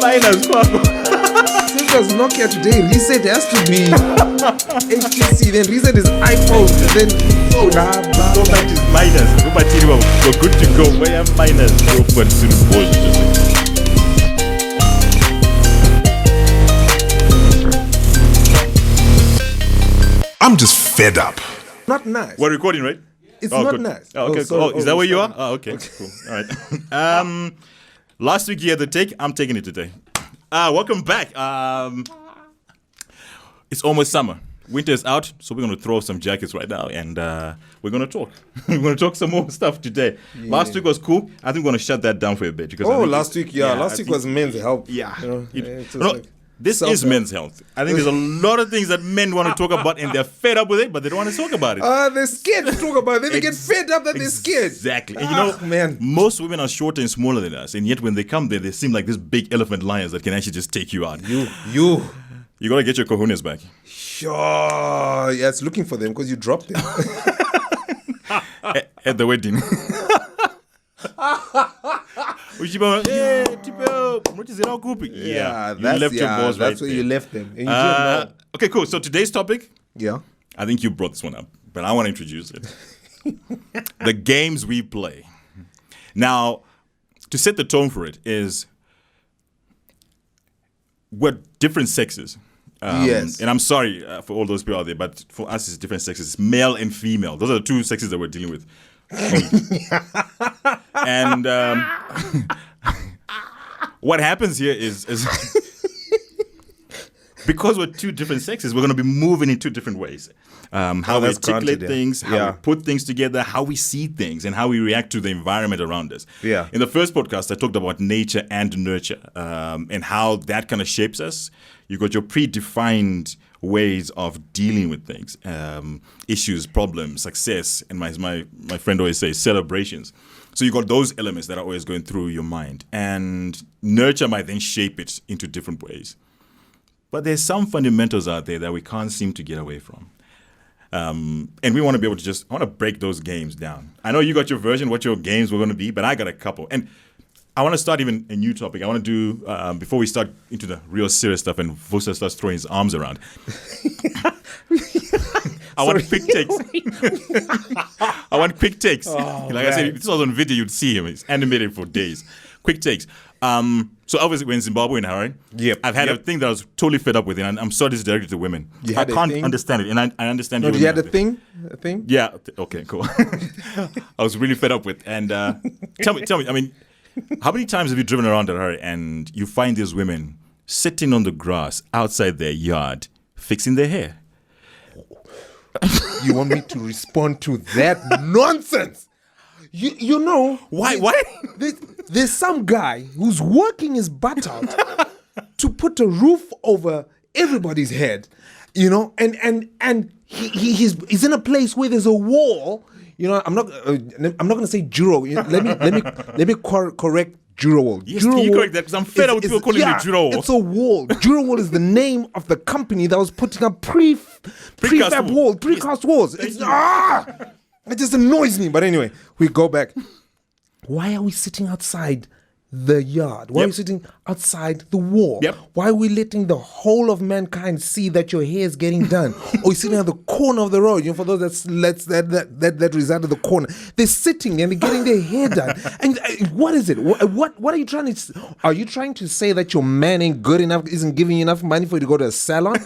minus, Since there's Nokia today, reset has to be HTC, then reset is iPhone, then so much is minus. We're good to go. Where am minus? Go for the I'm just fed up. not nice. We're recording, right? It's not good. nice. Oh, okay, sorry. cool. Is that where you are? Oh, okay, cool. All right. Last week you had the take. I'm taking it today. Welcome back. It's almost summer. Winter is out, so we're going to throw some jackets right now, and we're going to talk. We're going to talk some more stuff today. Yeah. Last week was cool. I think we're going to shut that down for a bit. Because last week was men's health. Yeah. This is men's health. I think there's a lot of things that men want to talk about, and they're fed up with it, but they don't want to talk about it. They're scared to talk about it. They get fed up that they're scared. Exactly. And most women are shorter and smaller than us, and yet when they come there, they seem like this big elephant lions that can actually just take you out. You got to get your cojones back. Sure. Yeah, it's looking for them because you dropped them. At the wedding. That's where you left them. And you okay, cool. So today's topic. Yeah. I think you brought this one up, but I want to introduce it. The games we play. Now, to set the tone for it is we're different sexes. Yes. And I'm sorry for all those people out there, but for us, it's different sexes. It's male and female. Those are the two sexes that we're dealing with. And what happens here is because we're two different sexes, we're going to be moving in two different ways. How we articulate things, how we put things together, how we see things, and how we react to the environment around us. Yeah. In the first podcast, I talked about nature and nurture and how that kind of shapes us. You got your predefined ways of dealing with things, issues, problems, success, and my friend always says celebrations. So you got those elements that are always going through your mind, and nurture might then shape it into different ways. But there's some fundamentals out there that we can't seem to get away from. And we want to be able to I want to break those games down. I know you got your version, what your games were going to be, but I got a couple. And I want to start even a new topic. I want to do, before we start into the real serious stuff and Vusa starts throwing his arms around. I want quick takes. I want quick takes. I said, if this was on video, you'd see him. It's animated for days. Quick takes. So obviously we're in Zimbabwe now, right? Yep. I've had a thing that I was totally fed up with, and I'm sorry this is directed to women. I can't understand it, and I understand. You had a thing? A thing? Yeah. Okay. Cool. I was really fed up with, and tell me. I mean, how many times have you driven around Harare and you find these women sitting on the grass outside their yard, fixing their hair? You want me to respond to that nonsense? You know why? There's some guy who's working his butt out to put a roof over everybody's head, and he's in a place where there's a wall. I'm not going to say Juro. Let me correct Juro wall. Yes, can you correct that? Because I'm fed up with people calling it Juro wall. It's a wall. Juro wall is the name of the company that was putting up precast walls. It just annoys me. But anyway, we go back. Why are we sitting outside the yard? Why are we sitting outside the wall? Yep. Why are we letting the whole of mankind see that your hair is getting done? Or you're sitting at the corner of the road. For those that reside at the corner, they're sitting and they're getting their hair done. And what is it? What are you trying to? Are you trying to say that your man ain't good enough? Isn't giving you enough money for you to go to a salon?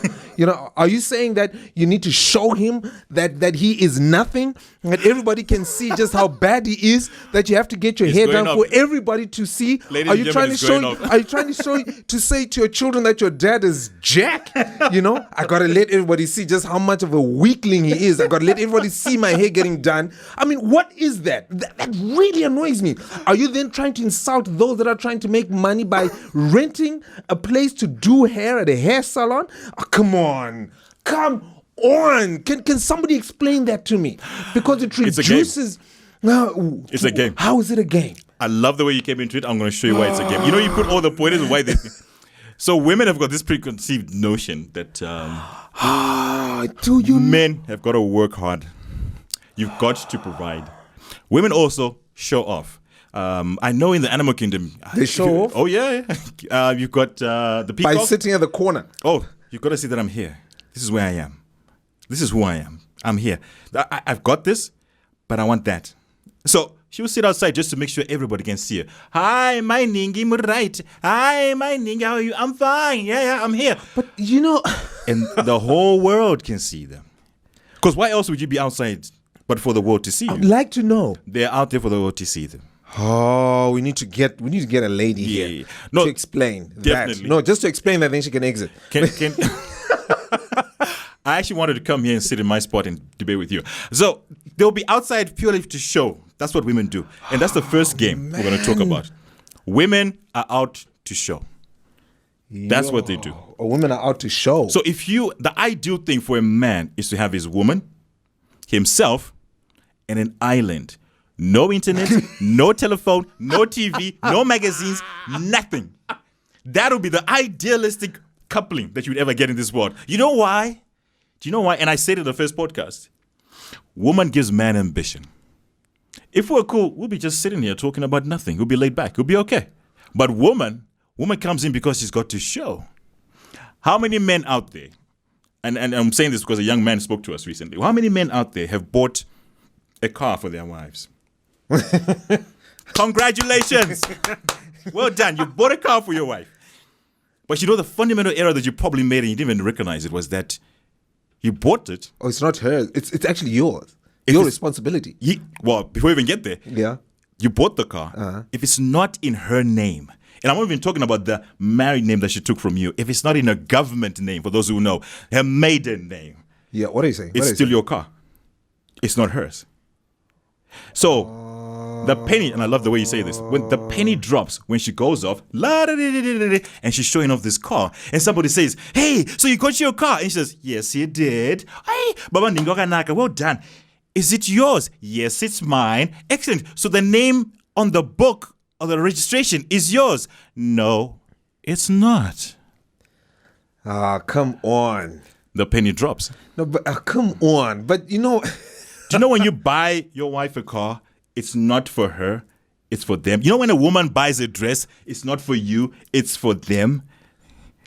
Are you saying that you need to show him that he is nothing? That everybody can see just how bad he is. That you have to get your hair done for everybody to see. Are you trying to say to your children that your dad is Jack? I gotta let everybody see just how much of a weakling he is. I gotta let everybody see my hair getting done. I mean, what is that? That really annoys me. Are you then trying to insult those that are trying to make money by renting a place to do hair at a hair salon? Oh, come on. Can somebody explain that to me? Because it reduces. It's a game. How is it a game? I love the way you came into it. I'm going to show you why it's a game. You put all the pointers why they. So women have got this preconceived notion that men have got to work hard. You've got to provide. Women also show off. I know in the animal kingdom They show off? Oh yeah. You've got the By peacock. sitting at the corner. Oh, you've got to see that I'm here. This is where I am. This is who I am. I'm here. I've got this, but I want that. So she will sit outside just to make sure everybody can see her. Hi, my Ningi, right. Hi, my Ningi, how are you? I'm fine. Yeah, I'm here. But And the whole world can see them. Because why else would you be outside but for the world to see you? I'd like to know. They're out there for the world to see them. Oh, we need to get a lady here No, to explain definitely. that. No, just to explain that, then she can exit. Can I actually wanted to come here and sit in my spot and debate with you. So they'll be outside purely to show. That's what women do. And that's the first game we're going to talk about. Women are out to show. That's what they do. Women are out to show. So the ideal thing for a man is to have his woman, himself, and an island. No internet, no telephone, no TV, no magazines, nothing. That'll be the idealistic coupling that you'd ever get in this world. You know why? Do you know why? And I said it in the first podcast. Woman gives man ambition. If we're cool, we'll be just sitting here talking about nothing. We'll be laid back. We'll be okay. But woman comes in because she's got to show. How many men out there, and I'm saying this because a young man spoke to us recently. How many men out there have bought a car for their wives? Congratulations. Well done. You bought a car for your wife. But the fundamental error that you probably made and you didn't even recognize it was that you bought it. Oh, it's not hers. It's actually yours. Your responsibility. Well, before we even get there, you bought the car. If it's not in her name, and I'm not even talking about the married name that she took from you. If it's not in her government name, for those who know, her maiden name. Yeah, what are you saying? It's still your car. It's not hers. So the penny, and I love the way you say this, when the penny drops, when she goes off, and she's showing off this car, and somebody says, hey, so you got your car? And she says, yes, you did. Hey, Baba Ningokanaka, well done. Is it yours? Yes, it's mine. Excellent. So the name on the book or the registration is yours. No, it's not. Come on. The penny drops. No, but come on. But Do you know when you buy your wife a car, it's not for her, it's for them? You know when a woman buys a dress, it's not for you, it's for them?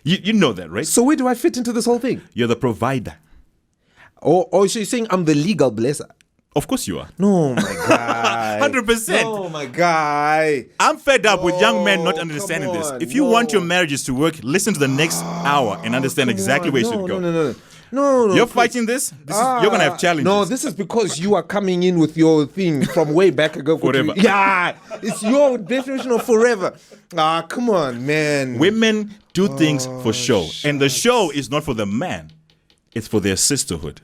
You know that, right? So where do I fit into this whole thing? You're the provider. Oh, so you're saying I'm the legal blesser? Of course you are. No, my guy. 100%. No, my guy. I'm fed up with young men not understanding this. If you want your marriages to work, listen to the next hour and understand exactly where it should go. No. You're fighting this? You're going to have challenges. No, this is because you are coming in with your thing from way back ago. Forever. Yeah, it's your definition of forever. Come on, man. Women do things for show. And the show is not for the man. It's for their sisterhood.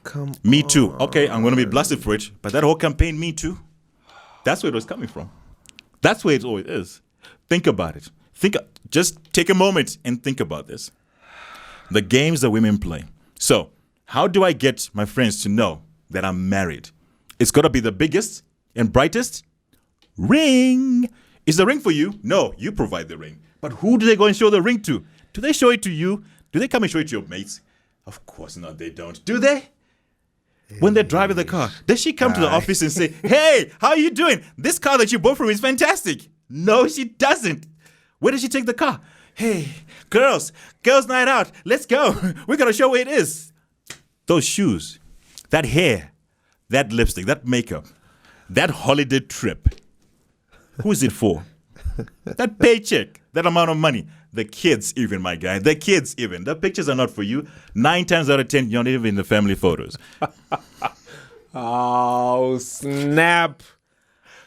Come Me Too. Okay, I'm going to be blasted for it. But that whole campaign, Me Too, that's where it was coming from. That's where it always is. Think about it. Just take a moment and think about this. The games that women play. So, how do I get my friends to know that I'm married? It's got to be the biggest and brightest ring. Is the ring for you? No, you provide the ring. But who do they go and show the ring to? Do they show it to you? Do they come and show it to your mates? Of course not, they don't. Do they? When they're driving the car, does she come to the office and say, hey, how are you doing? This car that you bought from me is fantastic. No, she doesn't. Where does she take the car? Hey, girls night out. Let's go. We're going to show where it is. Those shoes, that hair, that lipstick, that makeup, that holiday trip. Who is it for? That paycheck, that amount of money. The kids even, my guy. The kids even. The pictures are not for you. 9 times out of 10, you're not even in the family photos. Oh, snap.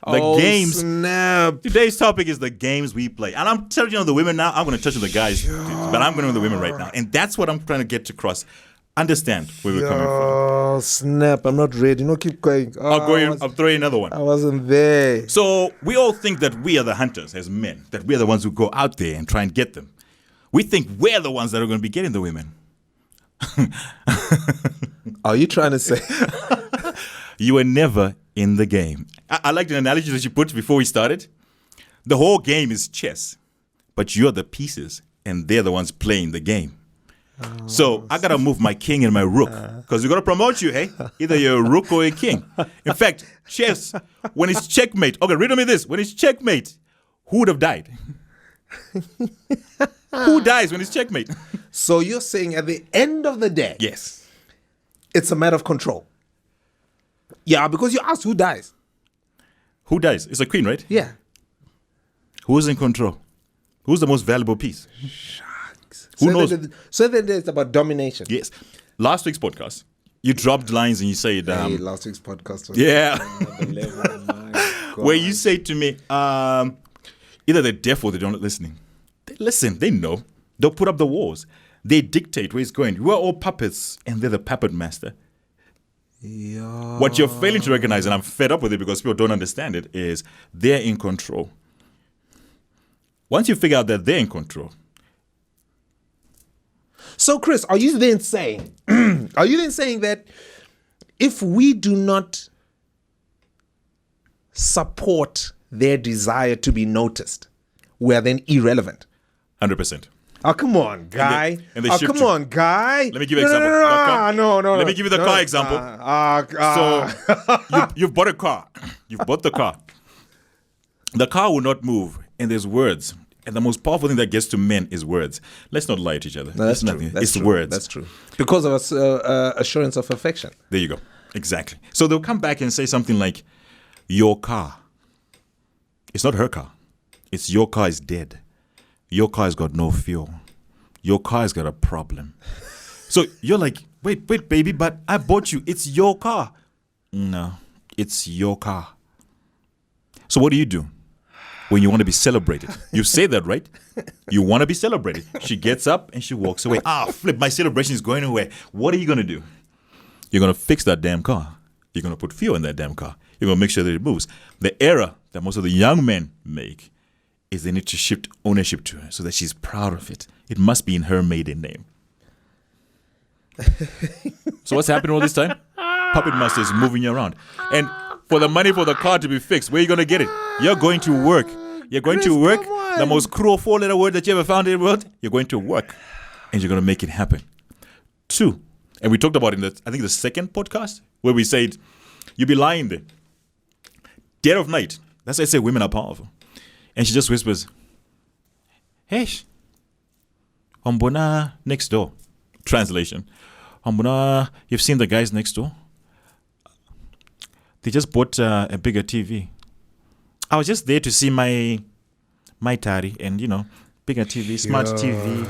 Games. Snap. Today's topic is the games we play. And I'm touching on the women now. I'm going to touch on the guys, but I'm going on the women right now. And that's what I'm trying to get across. Understand where we're coming from. Oh, snap. I'm not ready. No, keep going. I'll throw you another one. I wasn't there. So we all think that we are the hunters as men, that we're the ones who go out there and try and get them. We think we're the ones that are going to be getting the women. Are you trying to say? You were never in the game. I like the analogy that you put before we started. The whole game is chess, but you're the pieces, and they're the ones playing the game. So I gotta move my king and my rook because we gotta promote you. Hey, either you're a rook or a king. In fact, chess, when it's checkmate. Okay, riddle me this: when it's checkmate, who would have died? Who dies when it's checkmate? So you're saying at the end of the day, Yes. it's a matter of control. Yeah, because you asked who dies. Who dies? It's a queen, right? Yeah. Who's in control? Who's the most valuable piece? Who knows? So then it's about domination. Yes. Last week's podcast, you dropped lines and you said, Hey, last week's podcast was yeah, another level. My God. where you say to me, either they're deaf or they're not listening. They listen. They know. They'll put up the walls. They dictate where it's going. We're all puppets, and they're the puppet master. Yeah. What you're failing to recognize, and I'm fed up with it because people don't understand it, is they're in control. Once you figure out that they're in control, So, Chris, are you then saying that if we do not support their desire to be noticed, we are then irrelevant? 100%. Oh, come on, guy. and they Oh, ship come to- on, guy. Let me give you an example. The car- No. Let me give you the car example. So you've bought a car. You've bought the car. The car will not move, and there's words. And the most powerful thing that gets to men is words. Let's not lie to each other. No, that's It's true. nothing. That's It's true. words. That's true. Because of assurance of affection. There you go. Exactly. So they'll come back and say something like, your car. It's not her car. It's your car is dead. Your car has got no fuel. Your car has got a problem. So you're like, wait, baby, but I bought you. It's your car. No, it's your car. So what do? When you want to be celebrated? You say that, right? You want to be celebrated. She gets up and she walks away. Flip, my celebration is going away. What are you going to do? You're going to fix that damn car. You're going to put fuel in that damn car. You're going to make sure that it moves. The error that most of the young men make is they need to shift ownership to her so that she's proud of it. It must be in her maiden name. So what's happening all this time? Puppet master is moving you around. And for the money for the car to be fixed, where are you going to get it? You're going to work. You're going to work. come on. The most cruel four-letter word that you ever found in the world. You're going to work. And you're going to make it happen. 2, and we talked about it in I think the second podcast, where we said, you be lying there. Dead of night. That's why I say women are powerful. And she just whispers, hey, Ombona next door. Translation. Ombona, you've seen the guys next door? They just bought a bigger TV. I was just there to see my Tari and, bigger TV, smart TV,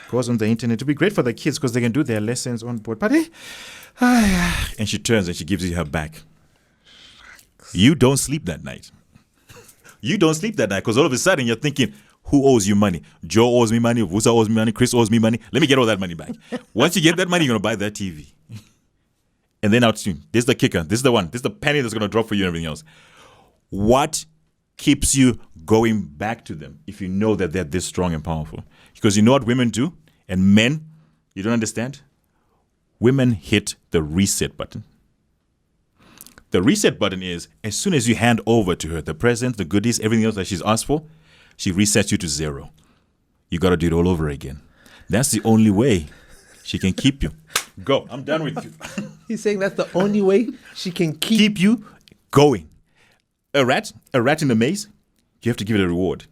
goes on the internet. It'll be great for the kids because they can do their lessons on board. But and she turns and she gives you her back. You don't sleep that night. You don't sleep that night because all of a sudden you're thinking, who owes you money? Joe owes me money, Vusa owes me money, Chris owes me money. Let me get all that money back. Once you get that money, you're going to buy that TV. And then this is the kicker. This is the one. This is the penny that's going to drop for you and everything else. What keeps you going back to them if you know that they're this strong and powerful? Because you know what women do? And men, you don't understand? Women hit the reset button. The reset button is as soon as you hand over to her the presents, the goodies, everything else that she's asked for, she resets you to 0. You got to do it all over again. That's the only way she can keep you. Go. I'm done with you. He's saying that's the only way she can Keep you going. A rat in the maze, you have to give it a reward.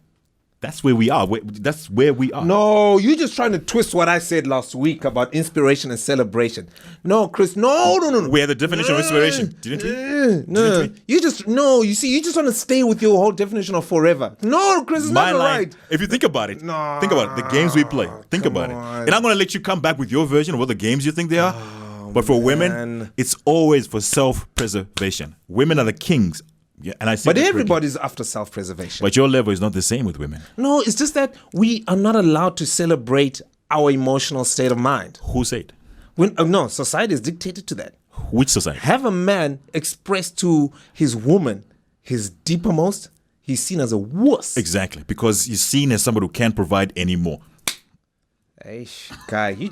That's where we are. That's where we are. No, you're just trying to twist what I said last week about inspiration and celebration. No, Chris, no. We had the definition of inspiration, didn't we? No, Didn't we? you just you just want to stay with your whole definition of forever. No, Chris, it's My not line, right. if you think about it, the games we play. Think come about on. it. And I'm going to let you come back with your version of what the games you think they are. But for women, man. it's always for self-preservation. Women are the kings. Yeah, and I see But that everybody's after self-preservation. But your level is not the same with women. No, it's just that we are not allowed to celebrate our emotional state of mind. Who said? No, society is dictated to that. Which society? Have a man express to his woman his deepermost, he's seen as a wuss. Exactly, because he's seen as somebody who can't provide anymore. Guy, you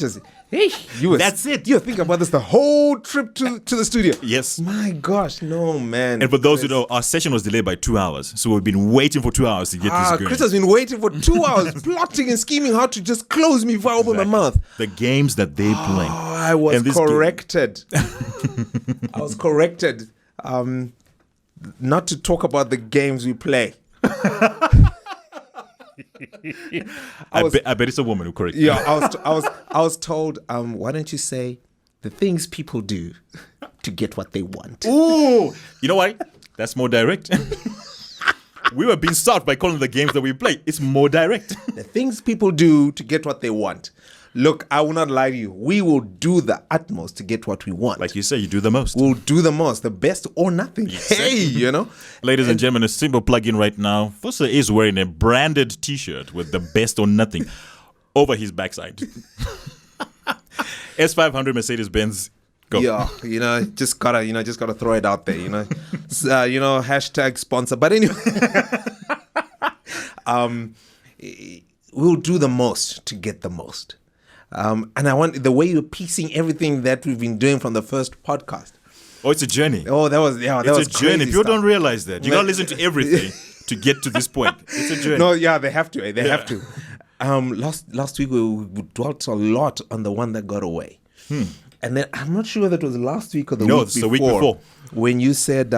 were, That's it. You were thinking about this the whole trip to the studio. Yes. My gosh, no, man. And for those who know, our session was delayed by 2 hours. So we've been waiting for 2 hours to get this going. Chris has been waiting for 2 hours, plotting and scheming how to just close me before I open my mouth. The games that they play. Oh, I was corrected. I was corrected. Not to talk about the games we play. I bet it's a woman who corrected Yeah, I was told, why don't you say the things people do to get what they want? Ooh, you know why? That's more direct. We were being stopped by calling the games that we play. It's more direct. The things people do to get what they want. Look, I will not lie to you. We will do the utmost to get what we want. Like you say, you do the most. We'll do the most, the best or nothing. Exactly. Hey, you know. Ladies and gentlemen, a simple plug-in right now. Vusa is wearing a branded T-shirt with the best or nothing over his backside. S500 Mercedes-Benz. Go. Yeah, just gotta throw it out there, hashtag sponsor. But anyway, we'll do the most to get the most. And I want the way you're piecing everything that we've been doing from the first podcast. Oh, it's a journey. Oh, that was It's a journey. People stuff. don't realize that. You gotta listen to everything to get to this point. It's a journey. No, yeah, they have to. They have to. Last week we dwelt a lot on the one that got away. And then I'm not sure whether it was last week or the week before. The week before. When you said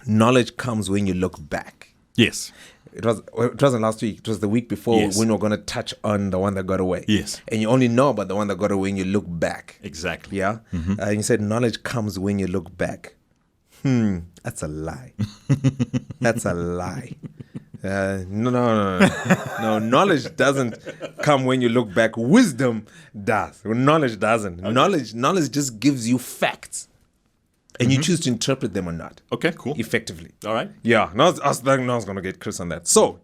knowledge comes when you look back. Yes. It wasn't last week. It was the week before Yes. when we were going to touch on the one that got away. Yes. And you only know about the one that got away when you look back. Exactly. Yeah? And you said knowledge comes when you look back. That's a lie. That's a lie. No. Knowledge doesn't come when you look back. Wisdom does. Knowledge doesn't. Okay. Knowledge just gives you facts. And you choose to interpret them or not. Okay, cool. Effectively. All right. Yeah. I was going to get Chris on that. So,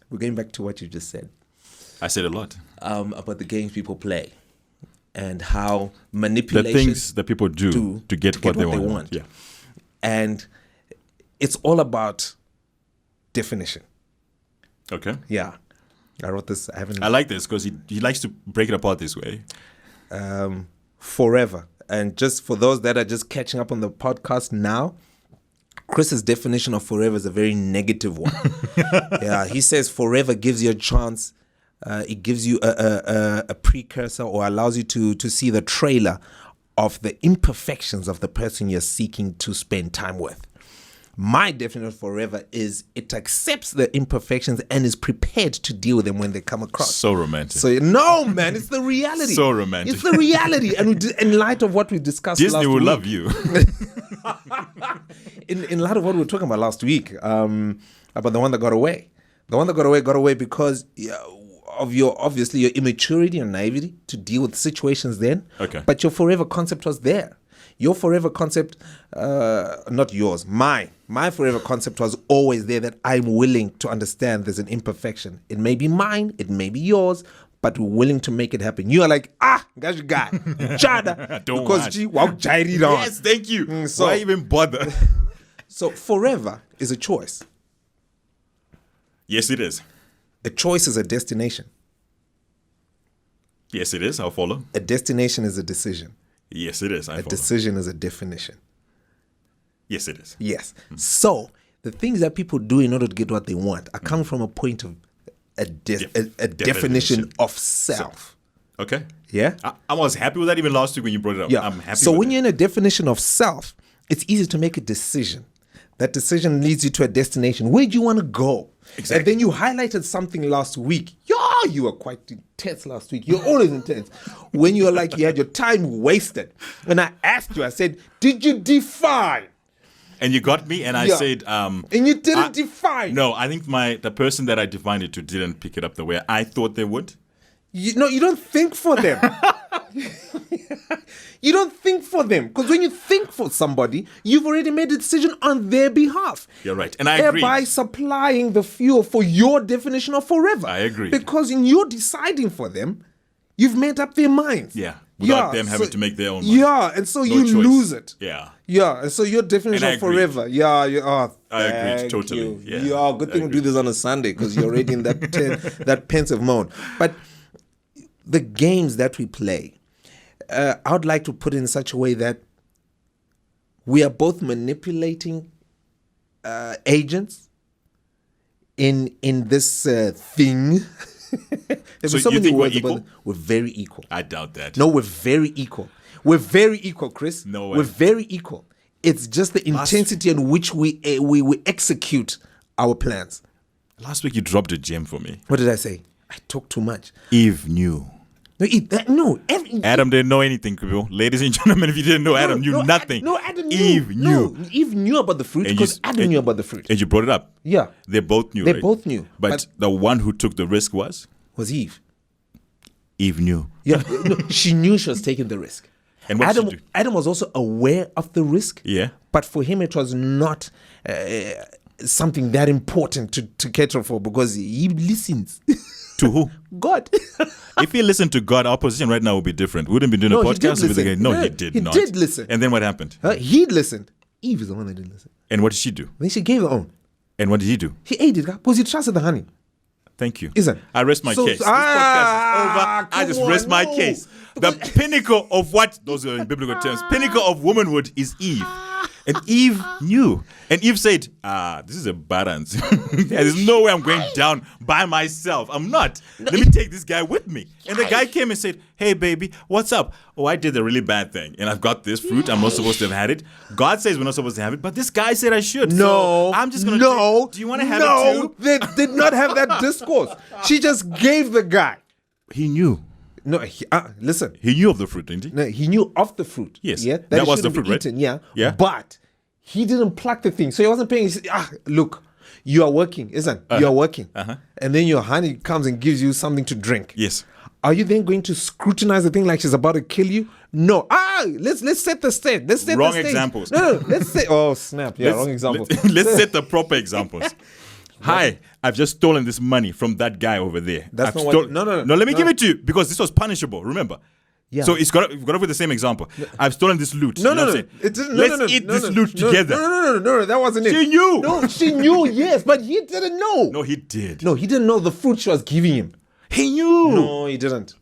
we're going back to what you just said. I said a lot. About the games people play. And how manipulation. The things that people do to get what they want. Yeah. And it's all about definition. Okay. Yeah. I wrote this. I like this because he likes to break it apart this way. Forever. And just for those that are just catching up on the podcast now, Chris's definition of forever is a very negative one. Yeah, he says forever gives you a chance. It gives you a precursor or allows you to see the trailer of the imperfections of the person you're seeking to spend time with. My definition of forever is it accepts the imperfections and is prepared to deal with them when they come across. So romantic. So no, man, it's the reality. So romantic. It's the reality. And in light of what we discussed Disney last will week, love you. in light of what we were talking about last week, about the one that got away. The one that got away because of your immaturity and naivety to deal with situations then. Okay. But your forever concept was there. Your forever concept, not yours, my forever concept was always there, that I'm willing to understand there's an imperfection. It may be mine, it may be yours, but we're willing to make it happen. You are like, that's your guy. Chada. Don't because Yes, thank you. So, why even bother? So forever is a choice. Yes, it is. A choice is a destination. Yes, it is. I'll follow. A destination is a decision. Yes, it is. I A follow. decision is a definition. Yes, it is. Yes. So the things that people do in order to get what they want are coming from a point of a definition of self. Okay. Yeah. I was happy with that even last week when you brought it up. Yeah. I'm happy So with when it. you're in a definition of self, it's easy to make a decision. That decision leads you to a destination. Where do you want to go? Exactly. And then you highlighted something last week. You were quite intense last week. You're always intense. When you were like, you had your time wasted. When I asked you, I said, did you define? And you got me, and I said... and you didn't define. No, I think the person that I defined it to didn't pick it up the way I thought they would. You don't think for them. You don't think for them. Because when you think for somebody, you've already made a decision on their behalf. You're right. And I agree. Thereby supplying the fuel for your definition of forever. I agree. Because in your deciding for them, you've made up their minds. Yeah. Without them having to make their own mind. Yeah. And so you choice. lose it. Yeah. Yeah. And so your definition And I of forever. Yeah. I agree thank totally. you. Yeah. Good thing we do this on a Sunday because you're already in that pensive mode. But the games that we play, I would like to put it in such a way that we are both manipulating agents in this thing. So you think we're equal? We're very equal. I doubt that. No, we're very equal. We're very equal, Chris. No way. We're very equal. It's just the intensity in which we execute our plans. Last week you dropped a gem for me. What did I say? I talk too much. Eve knew. Adam didn't know anything, people. Ladies and gentlemen, if you didn't know, Adam knew nothing. Adam knew. Eve knew. No, Eve knew about the fruit because Adam knew about the fruit. And you brought it up. Yeah. They both knew. They right? both knew. But the one who took the risk was Eve. Eve knew. Yeah. No, she knew she was taking the risk. And what did she do? Adam was also aware of the risk. Yeah. But for him, it was not something that important to cater for because he listens. To who? God. If he listened to God, our position right now would be different. We wouldn't be doing a podcast with the guy. No, he did not. He did listen. And then what happened? He listened. Eve is the one that didn't listen. And what did she do? Then she gave her own. And what did he do? He ate it because he trusted the honey. Thank you. Isn't? I rest my case. This podcast is over. I just rest my case. The pinnacle of what, those are in biblical terms, pinnacle of womanhood is Eve. And Eve knew. And Eve said, this is a balance. There's no way I'm going down by myself. I'm not. Let me take this guy with me. And the guy came and said, hey, baby, what's up? Oh, I did a really bad thing. And I've got this fruit. I'm not supposed to have had it. God says we're not supposed to have it. But this guy said I should. No. So I'm just going to. No. Do you want to have it too? They did not have that discourse. She just gave the guy. He knew. No, listen. He knew of the fruit, didn't he? No, he knew of the fruit. Yes. Yeah, that was the fruit, right? Eaten, yeah. Yeah. But he didn't pluck the thing. So he wasn't paying. He said, look, you are working, isn't it? You are working. And then your honey comes and gives you something to drink. Yes. Are you then going to scrutinize the thing like she's about to kill you? No. Let's set the stage. Let's set wrong the stage. examples. No, let's say, oh, snap. Yeah, wrong example. Let's set the proper examples. Hi, I've just stolen this money from that guy over there. That's not what. No. Let me give it to you because this was punishable. Remember. Yeah. So you've got to with the same example. I've stolen this loot. No. Let's eat this loot together. No, that wasn't it. She knew. No, she knew, yes, but he didn't know. No, he did. No, he didn't know the fruit she was giving him. He knew. No, he didn't.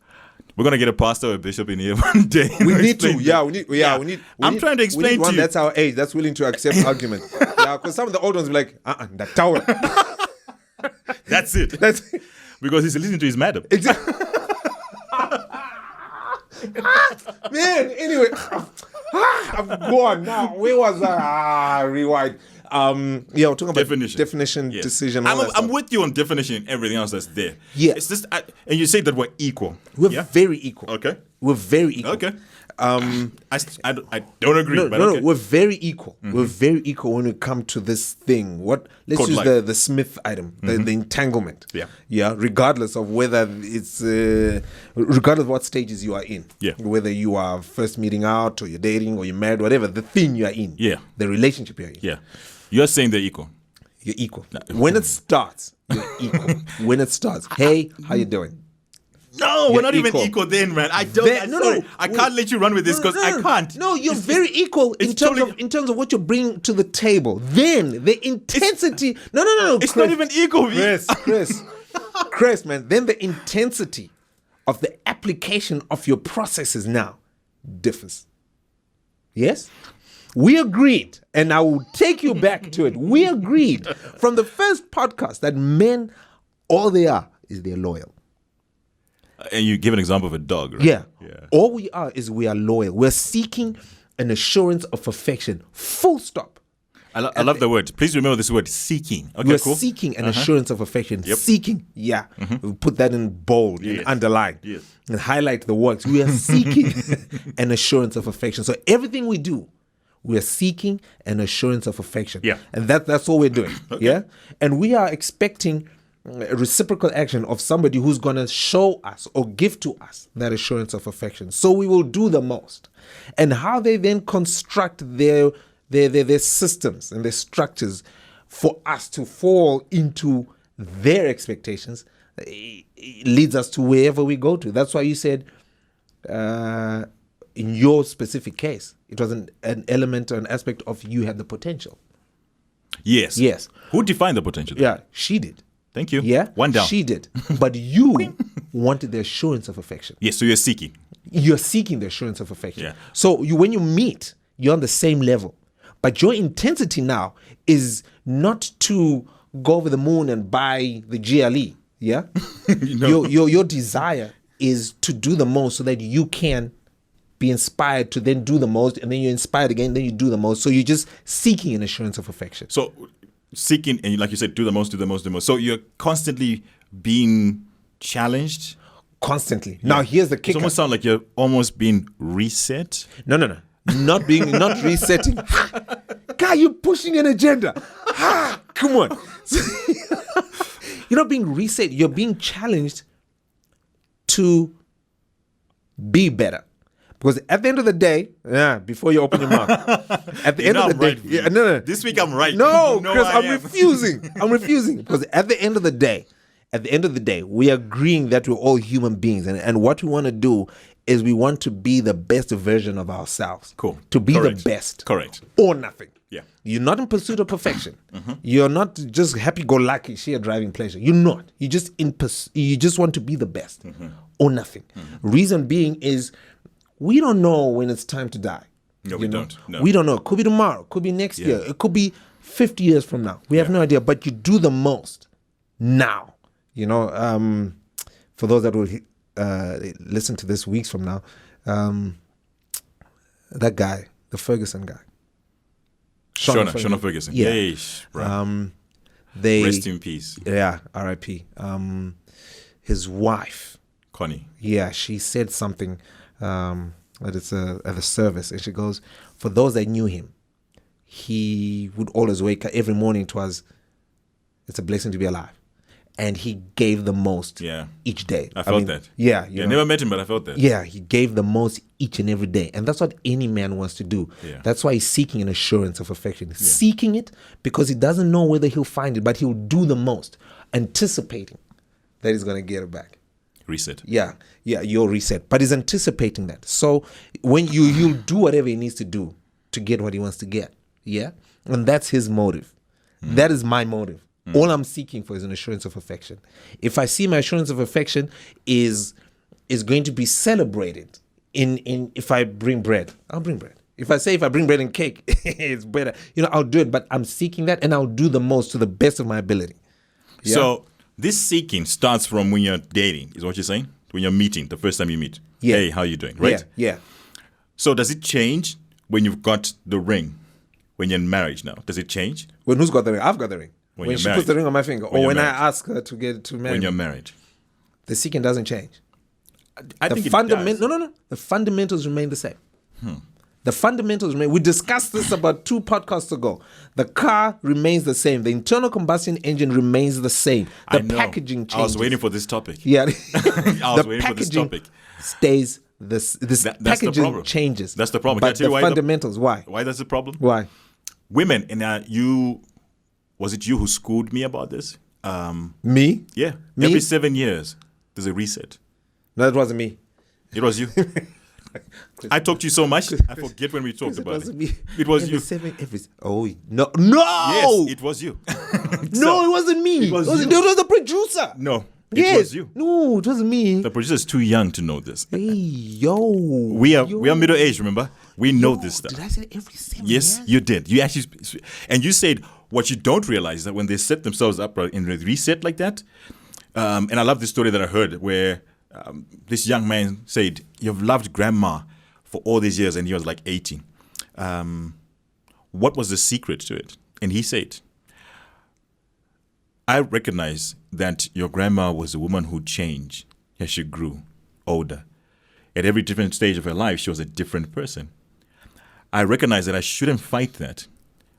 We're gonna get a pastor or a bishop in here one day. We need to. Yeah, we need. I'm trying to explain to one you. That's our age. That's willing to accept argument. Yeah, because some of the old ones will be like, that tower. That's it. Because he's listening to his madam. Exactly. Man, anyway, I'm gone now. Where was I? Rewind. We're talking about definition, yes. decision. I'm with you on definition and everything else that's there. Yeah. It's just, and you say that we're equal. We're very equal. Okay. We're very equal. Okay. I don't agree. No, okay. We're very equal. Mm-hmm. We're very equal when we come to this thing. Let's Code use life. the Smith item, the entanglement. Yeah. Yeah. Regardless of whether it's, regardless of what stages you are in. Yeah. Whether you are first meeting out or you're dating or you're married, whatever the thing you are in. Yeah. The relationship you're in. Yeah. You're saying they're equal. You're equal. When it starts, you're equal. When it starts, hey, how you doing? No, we're not even equal then, man. I can't let you run with this because I can't. No, you're very equal in terms of what you're bringing to the table. Then the intensity. No. It's not even equal. Chris, man. Then the intensity of the application of your processes now differs. Yes? We agreed, and I will take you back to it. We agreed from the first podcast that men, all they are is they're loyal. And you give an example of a dog, right? Yeah. All we are is we are loyal. We're seeking an assurance of affection. Full stop. I love the word. Please remember this word, seeking. Okay, we're cool. seeking an assurance of affection. Yep. Seeking, yeah. We put that in bold, and underline, and highlight the words. We are seeking an assurance of affection. So everything we do, we are seeking an assurance of affection. Yeah. And that's all we're doing. Okay. Yeah. And we are expecting a reciprocal action of somebody who's going to show us or give to us that assurance of affection. So we will do the most. And how they then construct their systems and their structures for us to fall into their expectations leads us to wherever we go to. That's why you said, in your specific case, it was an element or an aspect of you had the potential. Yes. Yes. Who defined the potential? Yeah, she did. Thank you. Yeah? One down. She did. But you wanted the assurance of affection. Yes, so you're seeking. You're seeking the assurance of affection. Yeah. So when you meet, you're on the same level. But your intensity now is not to go over the moon and buy the GLE. Yeah? Your desire is to do the most so that you can be inspired to then do the most, and then you're inspired again, then you do the most. So you're just seeking an assurance of affection. So seeking, and like you said, do the most, do the most, do the most. So you're constantly being challenged. Constantly. Now here's the It kicker. almost sounds like you're almost being reset. No. Not resetting. Guy, you're pushing an agenda. Come on. You're not being reset. You're being challenged to be better. Because at the end of the day, before you open your mouth, at the end of the day, right, no. This week I'm right. No, No, Chris, I I'm am. refusing. I'm refusing. Because at the end of the day, we are agreeing that we're all human beings. And what we want to do is we want to be the best version of ourselves. Cool. To be Correct. the best. Correct. Or nothing. Yeah. You're not in pursuit of perfection. You're not just happy-go-lucky, sheer driving pleasure. You're not. You just you just want to be the best or nothing. Reason being is we don't know when it's time to die. No, we don't. No. We don't know. It could be tomorrow. It could be next year. It could be 50 years from now. We have no idea. But you do the most now. For those that will listen to this weeks from now, that guy, the Ferguson guy. Shona Ferguson. Yeah. Yeesh, bro. Rest in peace. Yeah, R.I.P. His wife, Connie. yeah, she said something at the service, and she goes, for those that knew him, he would always wake up every morning. It's a blessing to be alive, and he gave the most each day. I felt that. Yeah, I never met him, but I felt that. Yeah, he gave the most each and every day. And that's what any man wants to do. Yeah. That's why he's seeking an assurance of affection. Seeking it because he doesn't know whether he'll find it, but he'll do the most, anticipating that he's going to get it back. Reset. Yeah, you'll reset. But he's anticipating that. So when you'll do whatever he needs to do to get what he wants to get. Yeah? And that's his motive. That is my motive. All I'm seeking for is an assurance of affection. If I see my assurance of affection is going to be celebrated in if I bring bread, I'll bring bread. If I bring bread and cake, it's better. I'll do it, but I'm seeking that, and I'll do the most to the best of my ability. Yeah? So this seeking starts from when you're dating, is what you're saying? When you're meeting, the first time you meet. Yeah. Hey, how you doing? Right? Yeah. So does it change when you've got the ring? When you're in marriage now, does it change? When who's got the ring? I've got the ring. When you're she married. puts the ring on my finger, When or you're when married. I ask her to get to marry When me, you're married. the seeking doesn't change. I think it fundament does. no. The fundamentals remain the same. The fundamentals remain. We discussed this about 2 podcasts ago. The car remains the same. The internal combustion engine remains the same. The I know. packaging changes. I was waiting for this topic. Yeah. I was waiting for this topic. Stays this That's the packaging problem. changes. That's the problem. Can I But tell you the why fundamentals, why? Why that's the problem? Why? Women, and was it you who schooled me about this? Me? Yeah. Me? Every 7 years, there's a reset. No, that wasn't me. It was you. I talked to you so much, I forget when we talked It about wasn't it. me. It was Every you. 7, no. Yes, it was you. No, it wasn't me. It was it you. was the producer. No, it Yes. was you. No, it wasn't me. The producer is too young to know this. Hey, yo. We are middle aged, remember? We know this stuff. Did I say every 7 Yes, years? you did. You actually, and you said what you don't realize is that when they set themselves up in a reset like that, and I love this story that I heard where this young man said, "You've loved grandma for all these years," and he was like 18. What was the secret to it? And he said, "I recognize that your grandma was a woman who changed as she grew older. At every different stage of her life, she was a different person. I recognize that I shouldn't fight that,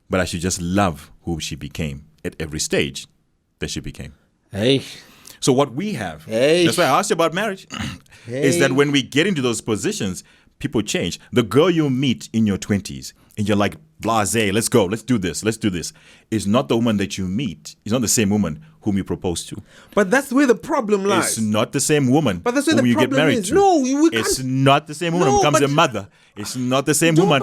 but I should just love who she became at every stage that she became." Hey. So what we have, Hey. that's why I asked you about marriage, is that when we get into those positions, people change. The girl you meet in your 20s and you're like, blasé, let's go, let's do this, is not the woman that you meet. It's not the same woman whom you propose to. But that's where the problem lies. It's not the same woman But that's where whom the you get problem married is. to. No, we It's can't. not the same woman who No, becomes but- a mother. It's not the same woman.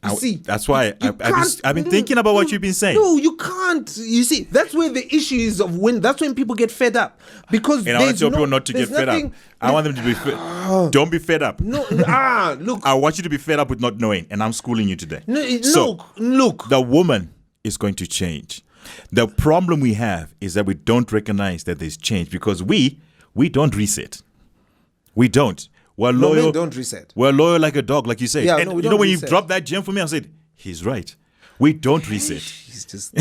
You see, That's why can't- I've been thinking about what you've been saying. No, you can't. You see, that's where the issue is of when. That's when people get fed up because And I want to tell there's people not to get there's fed up. nothing- I want them to be fed. Don't be fed up. No, look. I want you to be fed up with not knowing, and I'm schooling you today. So, look. the woman is going to change. The problem we have is that we don't recognize that there's change because we don't reset. We don't. We're No, loyal. men don't reset. We're loyal like a dog, like you say. Yeah, and no, we you know don't when reset. you dropped that gem for me, I said, he's right. We don't reset. He's just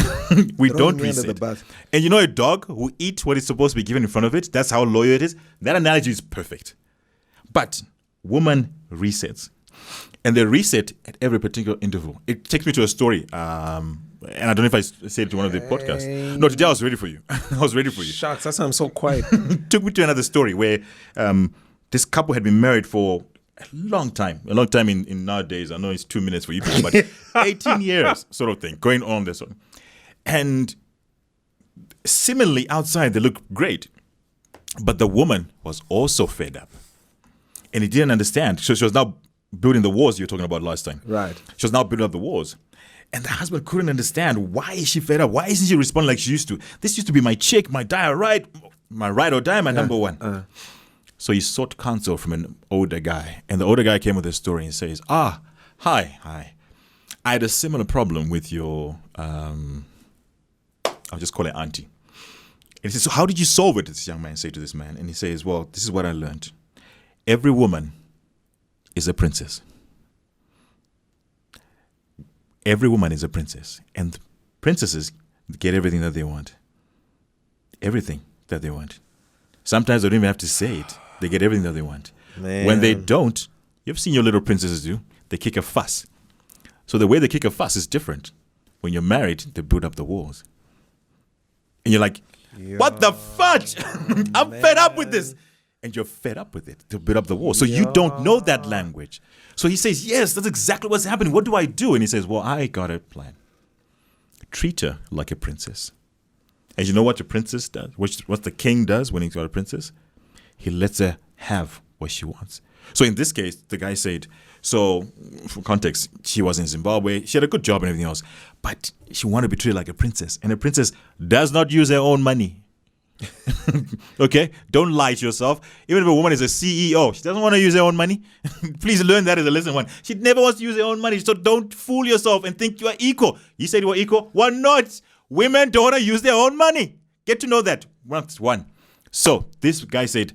We throwing don't me under the reset. bus. And you know a dog who eats what is supposed to be given in front of it, that's how loyal it is. That analogy is perfect. But woman resets. And they reset at every particular interval. It takes me to a story. And I don't know if I said it to one of the podcasts. No, today I was ready for you. I was ready for you. Shucks, that's why I'm so quiet. Took me to another story where this couple had been married for a long time in nowadays. I know it's 2 minutes for you people, but 18 years sort of thing going on this one. And similarly outside they look great, but the woman was also fed up and he didn't understand. So she was now building the walls you were talking about last time. Right. She was now building up the walls. And the husband couldn't understand, why is she fed up? Why isn't she responding like she used to? This used to be my chick, my die or right, my ride or die, my number one. So he sought counsel from an older guy. And the older guy came with a story and says, hi. I had a similar problem with your, I'll just call it auntie. And he says, so how did you solve it? This young man said to this man. And he says, well, this is what I learned. Every woman is a princess. Every woman is a princess. And princesses get everything that they want. Everything that they want. Sometimes they don't even have to say it. They get everything that they want. Man. When they don't, you've seen your little princesses do, they kick a fuss. So the way they kick a fuss is different. When you're married, they build up the walls. And you're like, what the fudge? I'm fed up with this. And you're fed up with it to build up the walls. So you don't know that language. So he says, yes, that's exactly what's happening. What do I do? And he says, well, I got a plan. Treat her like a princess. And you know what a princess does? What the king does when he's got a princess? He lets her have what she wants. So in this case, the guy said, so for context, she was in Zimbabwe. She had a good job and everything else. But she wanted to be treated like a princess. And a princess does not use her own money. Okay? Don't lie to yourself. Even if a woman is a CEO, she doesn't want to use her own money. Please learn that as a lesson one. She never wants to use her own money. So don't fool yourself and think you are equal. You said you were equal. We're not. Women don't want to use their own money. Get to know that. That's one. So this guy said,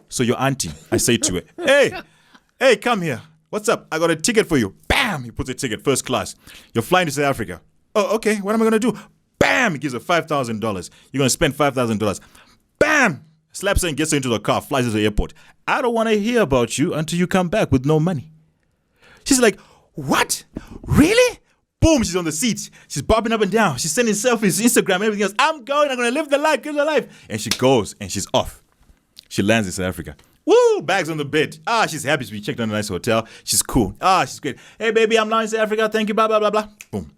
so your auntie, I say to her, hey, come here. What's up? I got a ticket for you. Bam! He puts a ticket, first class. You're flying to South Africa. Oh, okay. What am I going to do? Bam! He gives her $5,000. You're going to spend $5,000. Bam! Slaps her and gets her into the car, flies her to the airport. I don't want to hear about you until you come back with no money. She's like, what? Really? Boom, she's on the seat. She's bobbing up and down. She's sending selfies, Instagram, everything else. I'm going to live the life, give the life. And she goes and she's off. She lands in South Africa. Woo, bags on the bed. She's happy to be checked on a nice hotel. She's cool. She's great. Hey, baby, I'm now in South Africa. Thank you, blah, blah, blah, blah. Boom.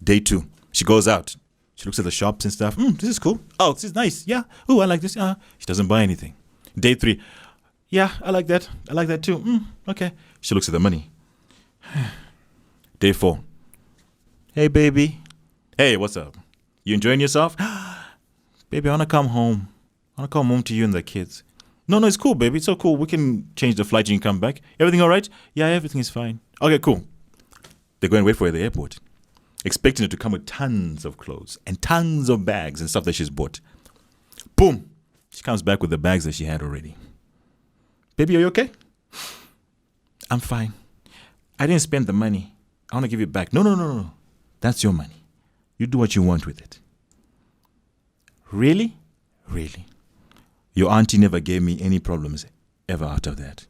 Day 2. She goes out. She looks at the shops and stuff. This is cool. Oh, this is nice. Yeah. Oh, I like this. She doesn't buy anything. Day 3. Yeah, I like that. I like that too. Okay. She looks at the money. Day 4. Hey, baby. Hey, what's up? You enjoying yourself? Baby, I want to come home. I want to come home to you and the kids. No, it's cool, baby. It's so cool. We can change the flight. You can come back. Everything all right? Yeah, everything is fine. Okay, cool. They go and wait for her at the airport, expecting her to come with tons of clothes and tons of bags and stuff that she's bought. Boom. She comes back with the bags that she had already. Baby, are you okay? I'm fine. I didn't spend the money. I want to give it back. No. That's your money. You do what you want with it. Really? Really? Your auntie never gave me any problems ever out of that.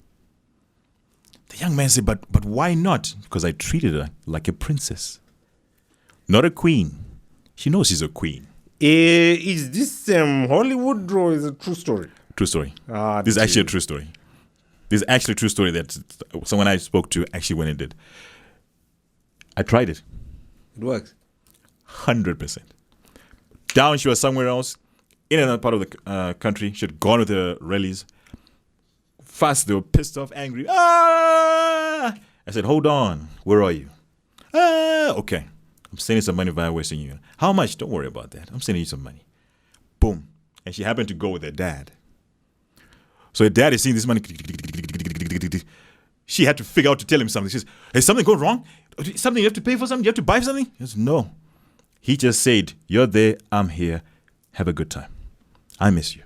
The young man said, but why not? Because I treated her like a princess. Not a queen. She knows she's a queen. Is this Hollywood or is it a true story? True story. This is actually a true story. This is actually a true story that someone I spoke to actually went and did. I tried it. It works. 100%. Down, she was somewhere else. In another part of the country. She had gone with her rallies. Fast, they were pissed off, angry. I said, hold on. Where are you? Okay. I'm sending some money via Western Union. How much? Don't worry about that. I'm sending you some money. Boom. And she happened to go with her dad. So her dad is seeing this money. She had to figure out to tell him something. She says, has something gone wrong? Something you have to pay for something? You have to buy something? He says, no. He just said, you're there. I'm here. Have a good time. I miss you.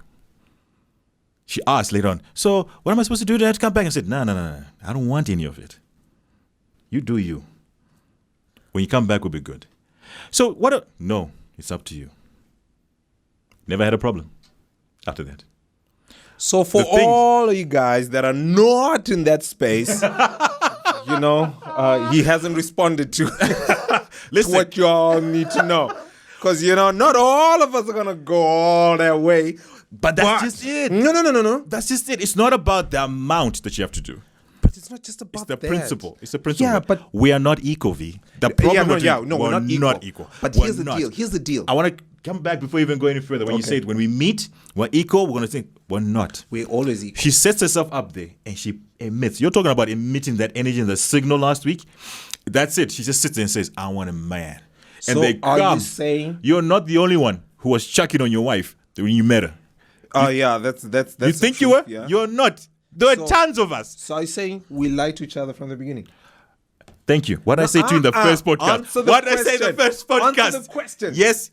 She asked later on, so what am I supposed to do? Do I have to come back? I said, no. I don't want any of it. You do you. When you come back, we'll be good. So no, it's up to you. Never had a problem after that. So for all of you guys that are not in that space, he hasn't responded to, to what you all need to know. Because, not all of us are going to go all that way. But that's just it. No. That's just it. It's not about the amount that you have to do. But it's not just about It's the that. principle. It's the principle. Yeah, but we are not equal, V. The problem we're not equal. But here's the deal. I want to come back before you even go any further. When you say it, when we meet, we're equal, we're going to think we're not. We're always equal. She sets herself up there and she emits. You're talking about emitting that energy and the signal last week. That's it. She just sits there and says, I want a man. And So they are come. you saying You're not the only one who was chucking on your wife when you met her. Oh yeah, that's You think you were? Yeah. You're not. There are tons of us. So are you saying we lied to each other from the beginning? Thank you. What did I say to you in the first podcast? Answer the What did I say in the first podcast? Answer the question. Yes.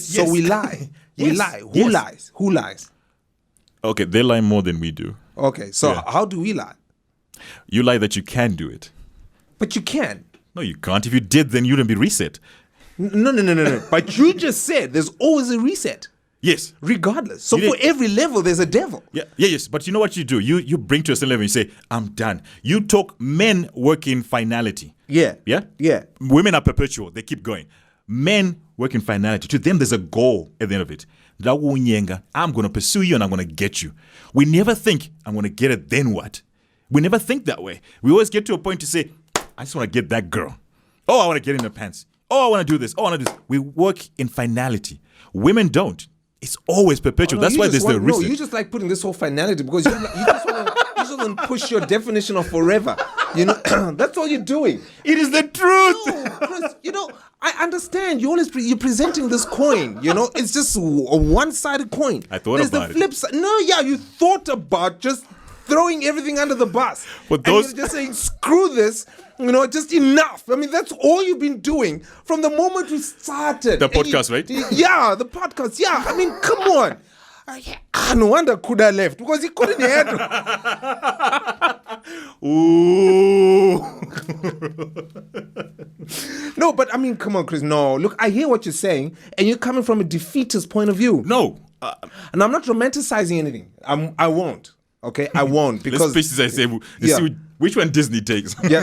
So we lie. We Yes. lie. Yes. Who lies? Who lies? Okay, they lie more than we do. Okay, so Yeah. how do we lie? You lie that you can do it. But you can. No, you can't. If you did, then you wouldn't be reset. No. But you just said there's always a reset, Yes. regardless. So You for did. every level, there's a devil. Yes. But you know what you do? You bring to a certain level and you say, I'm done. You talk, men work in finality. Yeah. Yeah? Women are perpetual. They keep going. Men work in finality. To them, there's a goal at the end of it. I'm going to pursue you and I'm going to get you. We never think, I'm going to get it, then what? We never think that way. We always get to a point to say, I just want to get that girl. Oh, I want to get in her pants. Oh, I want to do this. Oh, I want to do this. We work in finality. Women don't. It's always perpetual. That's why there's the reason. No, you just like putting this whole finality because you just want to push your definition of forever. That's all you're doing. It is the truth. No, Chris, I understand. You're presenting this coin. It's just a one-sided coin. I thought There's about the flip side. No, you thought about just throwing everything under the bus. But And you're just saying, screw this. Just enough. I mean, that's all you've been doing from the moment we started. The podcast, right? Yeah, the podcast. Yeah, I mean, come on. No wonder Kuda left because he couldn't handle. Ooh. No, but I mean, come on, Chris. No, look, I hear what you're saying, and you're coming from a defeatist point of view. No. And I'm not romanticizing anything. I won't. Okay, I won't because Let's see which one Disney takes. yeah.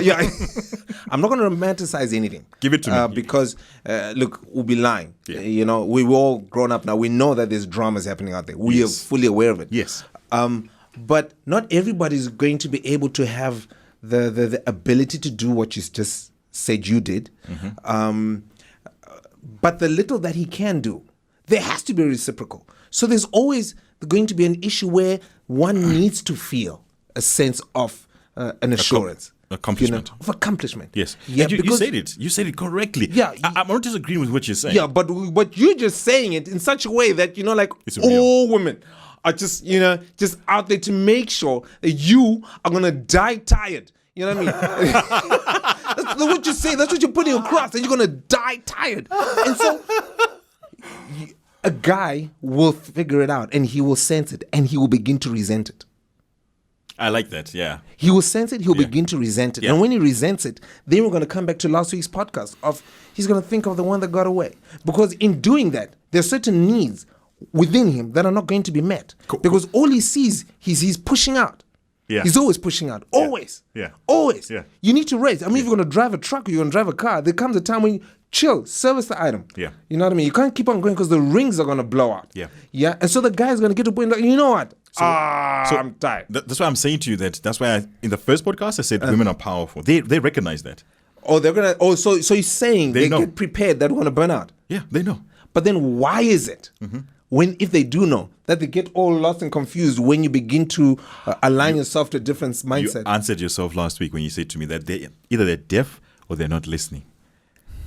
I'm not going to romanticize anything. Give it to me. Because look, we'll be lying. Yeah. We've all grown up now. We know that there's dramas happening out there. We are fully aware of it. Yes. But not everybody's going to be able to have the ability to do what you just said you did. Mm-hmm. But the little that he can do, there has to be reciprocal. So there's always going to be an issue where one needs to feel a sense of an assurance. Accomplishment. Of accomplishment. Yes. Yeah, And you because said it. You said it correctly. Yeah. I'm not disagreeing with what you're saying. Yeah, but you're just saying it in such a way that, It's all women are just, just out there to make sure that you are going to die tired. You know what I mean? That's what you're saying. That's what you're putting across, that you're going to die tired. And so a guy will figure it out and he will sense it and he will begin to resent it. I like that, yeah. He will sense it, he'll begin to resent it. Yeah. And when he resents it, then we're going to come back to last week's podcast of he's going to think of the one that got away. Because in doing that, there are certain needs within him that are not going to be met. Because all he sees, he's pushing out. Yeah. He's always pushing out. Always. Yeah. Always. Yeah. You need to raise. I mean, if you're going to drive a truck or you're going to drive a car, there comes a time when you chill, service the item. Yeah. You know what I mean? You can't keep on going because the rings are going to blow out. Yeah. Yeah. And so the guy's going to get to a point like, you know what? I'm tired. That's why I'm saying to you that's why in the first podcast I said women are powerful. They recognize that. Oh, they're gonna. Oh, so you're saying they know. get prepared that we're gonna burn out. Yeah, they know. But then why is it? if they do know, that they get all lost and confused when you begin to align yourself to a different mindset. You answered yourself last week when you said to me that either they're deaf or they're not listening.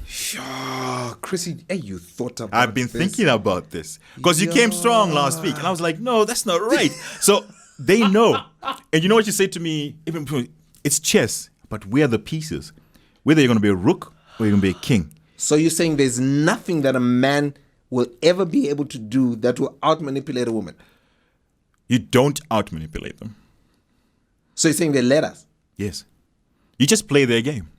Sure, Chrissy, hey, you thought about I've been thinking about this because you came strong last week, and I was like, no, that's not right. So they know, and you know what you said to me? Even it's chess, but where are the pieces? Whether you're going to be a rook or you're going to be a king. So you're saying there's nothing that a man will ever be able to do that will out-manipulate a woman? You don't out-manipulate them. So you're saying they let us? Yes. You just play their game.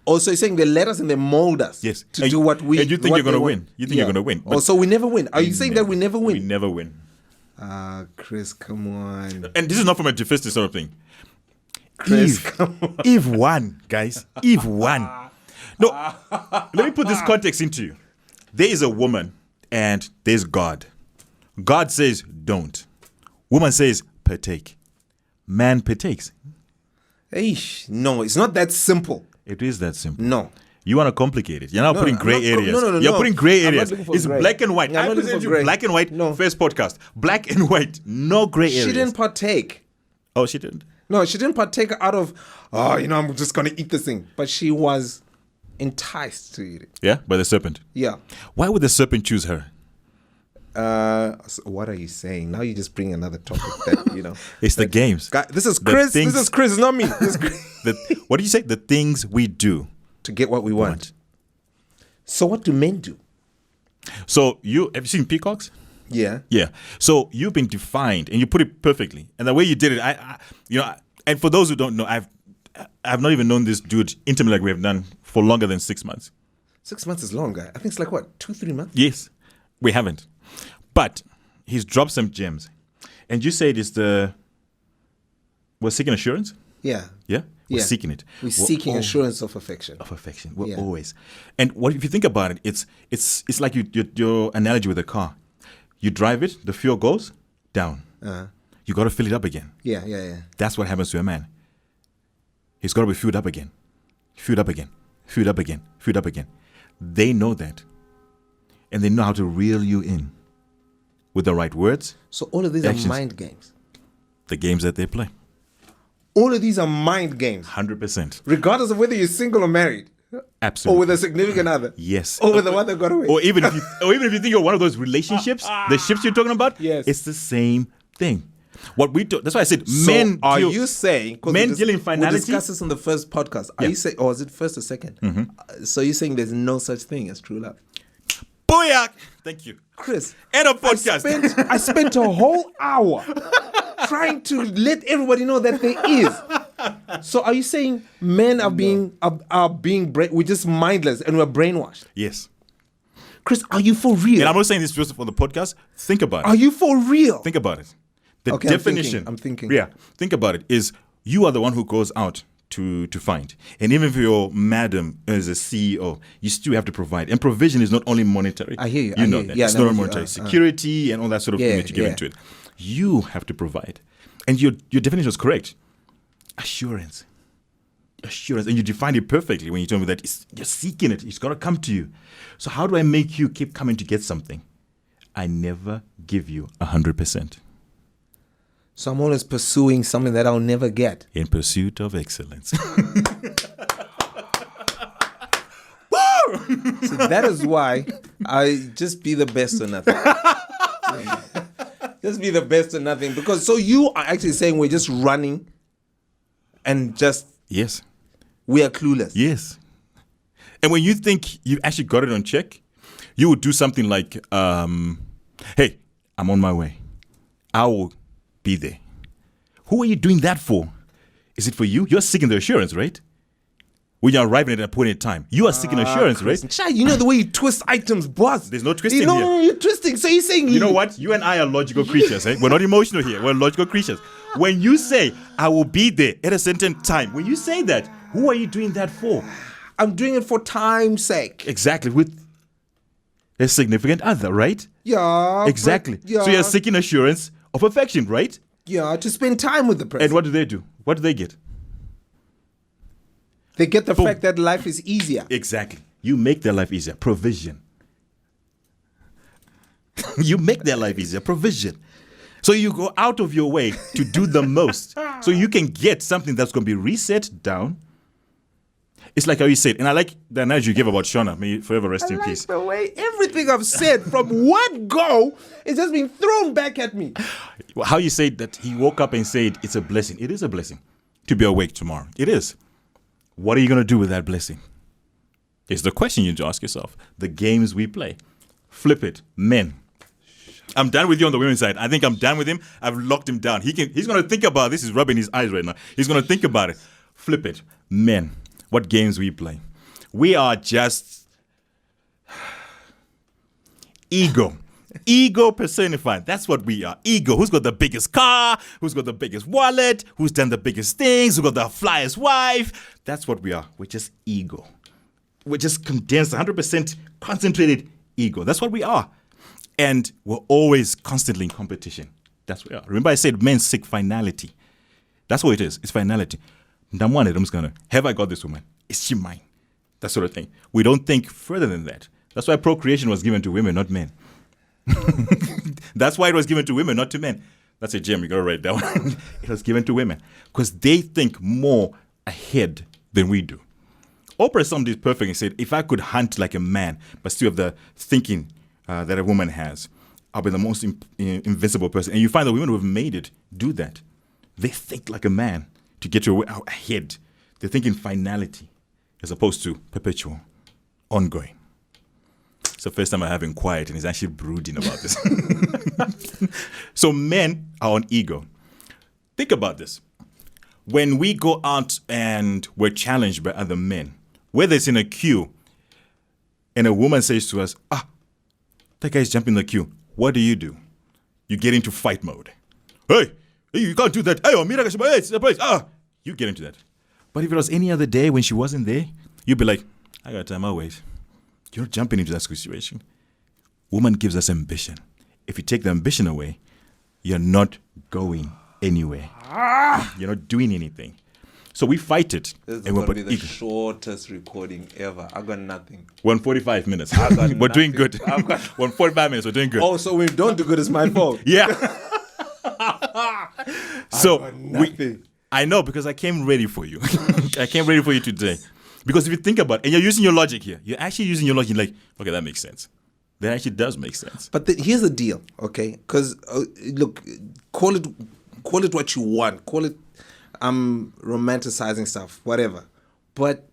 Also, you're saying they let us and they mold us Yes. to do what we... And you think you're going to win. You think you're going to win. Oh, so we never win. Are you saying that we never win? We never win. Chris, come on. And this is not from a defensive sort of thing. Chris, come on. Eve won, guys. Eve won. No, let me put this context into you. There is a woman and there's God. God says don't. Woman says partake. Man partakes. Eish, no, it's not that simple. It is that simple. No. You want to complicate it. You're now putting gray areas. No. You're putting gray I'm not areas. looking for It's gray. black and white. Yeah, I'm I not looking present for you gray. black and white. No. First podcast. Black and white. No gray areas. She didn't partake. Oh, she didn't? No, she didn't partake out of, I'm just going to eat this thing. But she was enticed to eat it. Yeah, by the serpent. Yeah. Why would the serpent choose her? So what are you saying? Now you just bring another topic that, It's the games. This is Chris. things- This is Chris, not me. This is Chris. What do you say? The things we do. To get what we want. So what do men do? So have you seen peacocks? Yeah. Yeah. So you've been defined, and you put it perfectly. And the way you did it, and for those who don't know, I've not even known this dude intimately like we have done for longer than 6 months. 6 months is longer. I think it's like what, 2-3 months? Yes, we haven't. But he's dropped some gems, and you said we're seeking assurance. Yeah. Yeah, we're Yeah. seeking it. We're seeking assurance of affection. Of affection. We're Yeah. always. And what if you think about it? It's like your analogy with a car. You drive it, the fuel goes down. You got to fill it up again. Yeah. That's what happens to a man. He's got to be filled up again. Filled up again. Filled up again. Filled up again. They know that. And they know how to reel you in with the right words, So all of these Actions. are mind games. the games that they play. All of these are mind games. 100%. Regardless of whether you're single or married. Absolutely. Or with a significant other. Yes. Or with the one that got away. Or even if you think you're one of those relationships, the ships you're talking about, Yes. it's the same thing. What we do, that's why I said So men are deal- you saying... 'cause men we deal in We finality? discussed this on the first podcast. Are Yeah. you saying... Or is it first or second? So you're saying there's no such thing as true love? Booyah! Thank you. Chris, End of podcast. I spent a whole hour trying to let everybody know that there is. So are you saying men are being we're just mindless and we're brainwashed? Yes. Chris, are you for real? And I'm not saying this just for the podcast. Think about it. Are you for real? Think about it. The Okay, I'm definition. thinking. Yeah. Think about it. Is you are the one who goes out to find. And even if your madam is a CEO, you still have to provide. And provision is not only monetary. I hear you. You I know hear you. that. Yeah, It's no, not you- only monetary. Security and all that sort of thing Yeah, that you give yeah. into it. You have to provide. And your definition is correct. Assurance. And you defined it perfectly when you told me that you're seeking it. It's got to come to you. So how do I make you keep coming to get something? I never give you 100%. So I'm always pursuing something that I'll never get. In pursuit of excellence. So that is why I just be the best or nothing. Just be the best or nothing. Because so you are actually saying we're just running and just Yes. we are clueless. Yes. And when you think you actually got it on check, you would do something like, hey, I'm on my way. I will be there. Who are you doing that for? Is it for you? You're seeking the assurance, right? When you're arriving at a point in time, you are seeking assurance, right? Chai, you know the way you twist items, boss. There's no twisting you know, here. You're twisting. So you're saying You know what? You and I are logical creatures, eh? We're not emotional here. We're logical creatures. When you say, I will be there at a certain time, when you say that, who are you doing that for? I'm doing it for time's sake. Exactly. With a significant other, right? Yeah. Exactly. but- yeah. So you're seeking assurance of affection, right? Yeah, to spend time with the person. And what do they do? What do they get? They get the Boom. fact that life is easier. Exactly. You make their life easier. Provision. You make their life easier. Provision. So you go out of your way to do the most so you can get something that's going to be reset down. It's like how you said, and I like the analogy you gave about Shona. May you forever rest in peace. The way everything I've said from one go is just being thrown back at me. How you said that he woke up and said it's a blessing. It is a blessing to be awake tomorrow. It is. What are you going to do with that blessing? It's the question you need to ask yourself. The games we play. Flip it. Men. I'm done with you on the women's side. I think I'm done with him. I've locked him down. He's going to think about this. He's rubbing his eyes right now. He's going to think about it. Flip it. Men. What games we play. We are just ego. Ego personified. That's what we are. Ego. Who's got the biggest car? Who's got the biggest wallet? Who's done the biggest things? Who got the flyest wife? That's what we are. We're just ego. We're just condensed, 100% concentrated ego. That's what we are. And we're always constantly in competition. That's what we are. Remember I said men seek finality. That's what it is. It's finality. Have I got this woman? Is she mine? That sort of thing. We don't think further than that. That's why procreation was given to women, not men. That's why it was given to women, not to men. That's a gem. You got to write that one. It was given to women because they think more ahead than we do. Oprah summed it perfect and said, if I could hunt like a man, but still have the thinking that a woman has, I'll be the most invincible person. And you find the women who have made it do that. They think like a man to get your ahead. They think in finality as opposed to perpetual, ongoing. It's the first time I have him quiet and he's actually brooding about this. So men are on ego. Think about this. When we go out and we're challenged by other men, whether it's in a queue and a woman says to us, that guy's jumping the queue. What do? You get into fight mode. Hey, you can't do that. Hey, it's the place. You get into that. But if it was any other day when she wasn't there, you'd be like, I got time, I'll wait. You're not jumping into that situation. Woman gives us ambition. If you take the ambition away, you're not going anywhere. You're not doing anything. So we fight it. This is going to be the shortest recording ever. I got nothing. 145 minutes. We're doing good. 145 minutes. We're doing good. Oh, so we don't do good. It's my fault. Yeah. So I know because I came ready for you. I came ready for you today. Because if you think about it, and you're using your logic here, you're actually using your logic like, okay, that makes sense. That actually does make sense. But here's the deal, okay? Because, look, call it what you want. Call it romanticizing stuff, whatever. But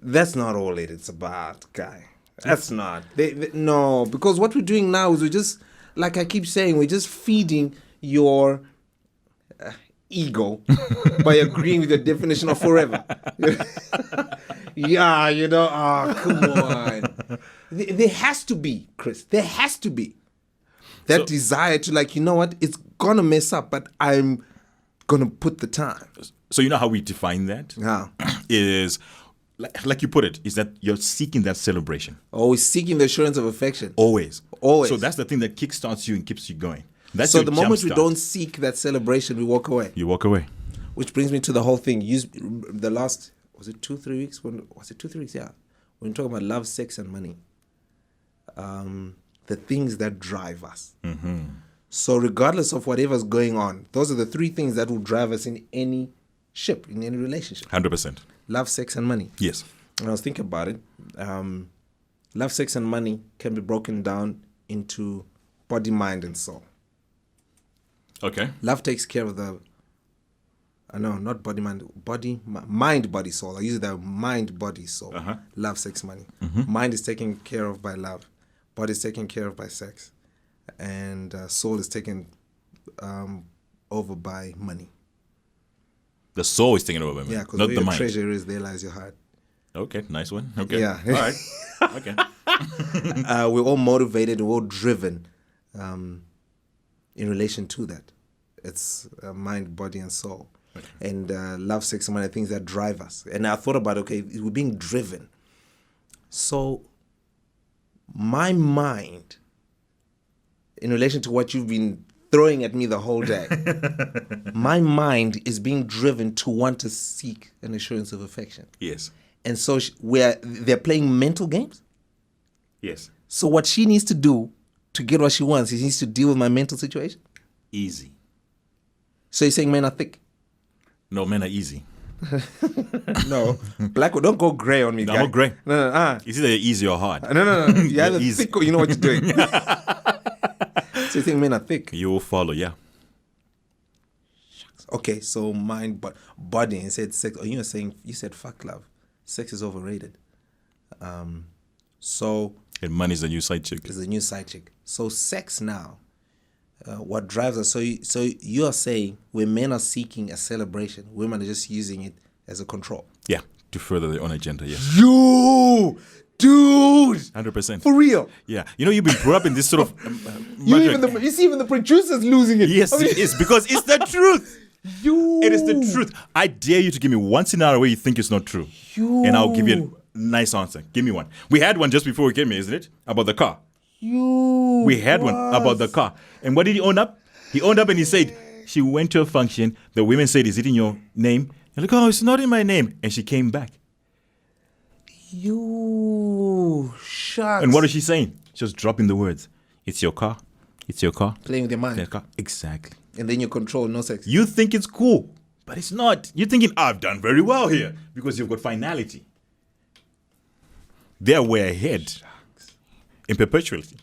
that's not all it's about, guy. That's not. No, because what we're doing now is we're just, like I keep saying, we're just feeding your ego by agreeing with your definition of forever. Yeah, come on. There has to be, Chris, there has to be that desire to like, you know what, it's gonna mess up, but I'm gonna put the time. So you know how we define that? Yeah. Is, like you put it, is that you're seeking that celebration. Always seeking the assurance of affection. Always. Always. So that's the thing that kickstarts you and keeps you going. That's so your the moment we jumpstart. don't seek that celebration, we walk away. You walk away. Which brings me to the whole thing. The last, was it 2-3 weeks? Was it 2-3 weeks? Yeah. When we talk about love, sex, and money. The things that drive us. Mm-hmm. So regardless of whatever's going on, those are the three things that will drive us in any ship, in any relationship. 100%. Love, sex, and money. Yes. And I was thinking about it. Love, sex, and money can be broken down into body, mind, and soul. Okay. Love takes care of not body, mind, body, soul. I use the mind, body, soul. Uh-huh. Love, sex, money. Mm-hmm. Mind is taken care of by love. Body is taken care of by sex. And soul is taken over by money. The soul is taken over by money, Yeah, because not where the your mind. treasure is, there lies your heart. Okay, nice one. Okay. Yeah. All right. Okay. We're all motivated, we're all driven in relation to that. It's mind, body, and soul. Okay. And love, sex, and money are things that drive us. And I thought about, okay, we're being driven. So my mind, in relation to what you've been throwing at me the whole day, my mind is being driven to want to seek an assurance of affection. Yes. And so they're playing mental games. Yes. So what she needs to do to get what she wants, he needs to deal with my mental situation? Easy. So you're saying men are thick? No, men are easy. No. Black, don't go grey on me, No, guy. I'm not grey. No. It's either easy or hard. No. You're either easy. thick or you know what you're doing. So you think men are thick? You will follow, yeah. Okay, so mind, but body, and said sex. Or you said fuck love. Sex is overrated. So And money's the new side chick. is the new side chick. So sex now, what drives us? So you are saying when men are seeking a celebration, women are just using it as a control. Yeah, to further their own agenda, yes. Yo, dude, 100%. for real. Yeah. You know, you've been brought up in this sort of... You see even the producers losing it. Yes, it is, because it's the truth. It is the truth. I dare you to give me one scenario where you think it's not true. And I'll give you a nice answer. Give me one. We had one just before we came here, isn't it? About the car. We had one about the car. And what did he own up? He owned up and he said, she went to a function. The women said, is it in your name? You're like, oh, it's not in my name. And she came back. You shucks. And what is she saying? Just dropping the words. It's your car. It's your car. Playing with your mind. It's your car. Exactly. And then you control, no sex. You think it's cool, but it's not. You're thinking, I've done very well here because you've got finality. They're way ahead in perpetuity.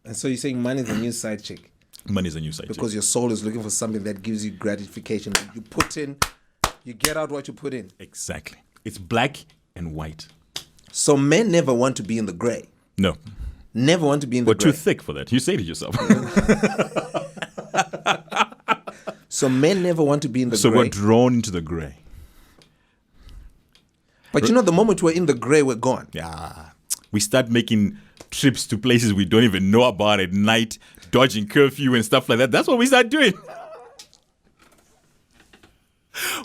And so you're saying money is the new side chick Money is a new side because your soul is looking for something that gives you gratification. You put in, you get out what you put in. Exactly. It's black and white. So men never want to be in the gray. No. Never want to be in the We're gray. too thick for that. You say it yourself. So men never want to be in the So gray. we're drawn into the gray. But you know, the moment we're in the gray, we're gone. Yeah. We start making trips to places we don't even know about at night, dodging curfew and stuff like that. That's what we start doing.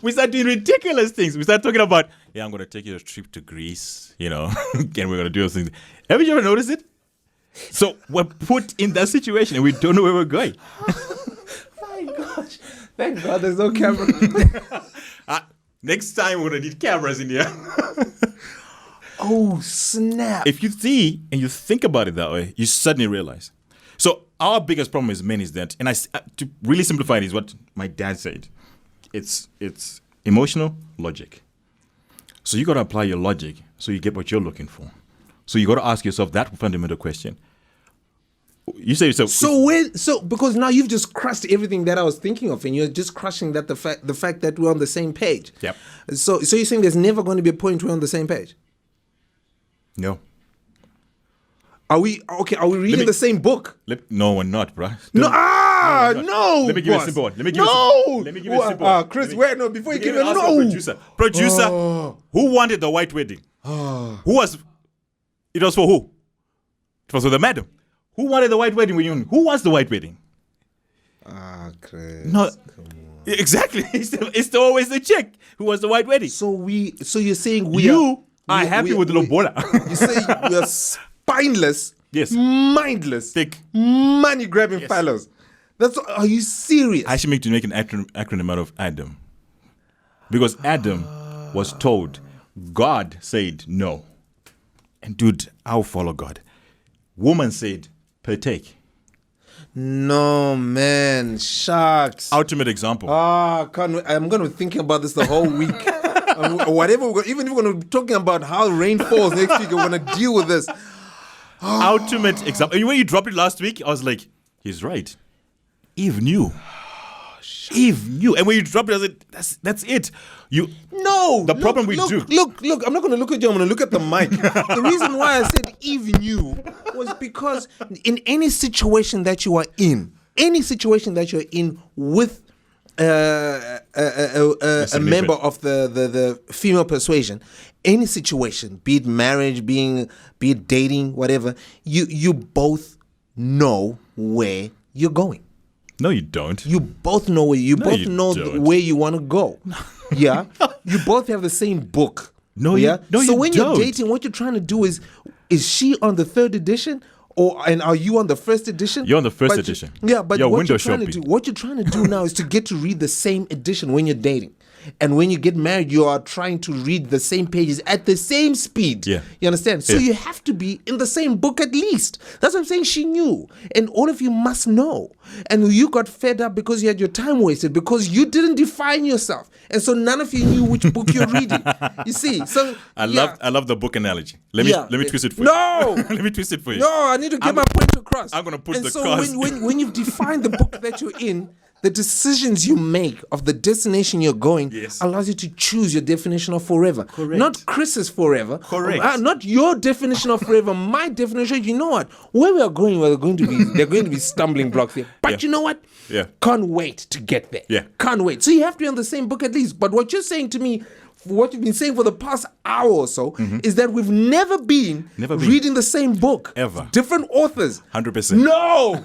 We start doing ridiculous things. We start talking about, I'm going to take you a trip to Greece, and we're going to do those things. Have you ever noticed it? So we're put in that situation and we don't know where we're going. My gosh. Thank God there's no camera. Next time we're going to need cameras in here. Oh, snap. If you see and you think about it that way, you suddenly realize. So our biggest problem as men is that, and to really simplify it, is what my dad said. It's emotional logic. So you got to apply your logic so you get what you're looking for. So you got to ask yourself that fundamental question. You say yourself. So because now you've just crushed everything that I was thinking of, and you're just crushing that the fact that we're on the same page. Yep. So you're saying there's never going to be a point we're on the same page? No. Are we reading the same book? No, we're not, bruh. No, No. Let me give you a simple one. Let me give you a simple one. Chris, wait, no, before you give it, ask no. Producer, who wanted the white wedding? It was for who? It was for the madam. Who wanted the white wedding? Who wants the white wedding? Chris. No, exactly. It's always the chick who wants the white wedding. So you're saying You are happy with Lobola. You say we're spineless, Yes. mindless, Thick. money grabbing fellows. Are you serious? I should make an acronym out of Adam. Because Adam was told, God said no. And dude, I'll follow God. Woman said, partake. No, man. Shucks. Ultimate example. I'm going to be thinking about this the whole week. Whatever, even if we're going to be talking about how rain falls next week, we're going to deal with this. Ultimate example. And when you dropped it last week, I was like, he's right. Eve knew. Eve knew. And when you dropped it, I was like, that's it. The problem we do. Look, I'm not going to look at you, I'm going to look at the mic. The reason why I said Eve knew was because in any situation that you are in, with a member of the female persuasion, any situation, be it marriage, be it dating, whatever, you both know where you're going. No, you don't. You both know where you where you want to go. Yeah, you both have the same book. No, yeah. So when you're dating, what you're trying to do is she on the third edition, and are you on the first edition? You're on the first edition. Yeah, but you're what window you're trying shopping. to do, what you're trying to do now is to get to read the same edition when you're dating. And when you get married, you are trying to read the same pages at the same speed. Yeah. You understand? So Yeah. you have to be in the same book at least. That's what I'm saying. She knew. And all of you must know. And you got fed up because you had your time wasted, because you didn't define yourself. And so none of you knew which book you're reading. You see? So I love the book analogy. Let me twist it for you. No! Let me twist it for you. No, I need to get my point across. I'm gonna put and the so cause. when you've defined the book that you're in, the decisions you make of the destination you're going Yes. allows you to choose your definition of forever. Correct. Not Chris's forever. Correct. Not your definition of forever. My definition. You know what? Where we are going, there are going to be stumbling blocks there. But Yeah. you know what? Yeah. Can't wait to get there. Yeah. Can't wait. So you have to be on the same book at least. But what you're saying to me, what you've been saying for the past hour or so, is that we've never been reading the same book. Ever. Different authors. 100%. No!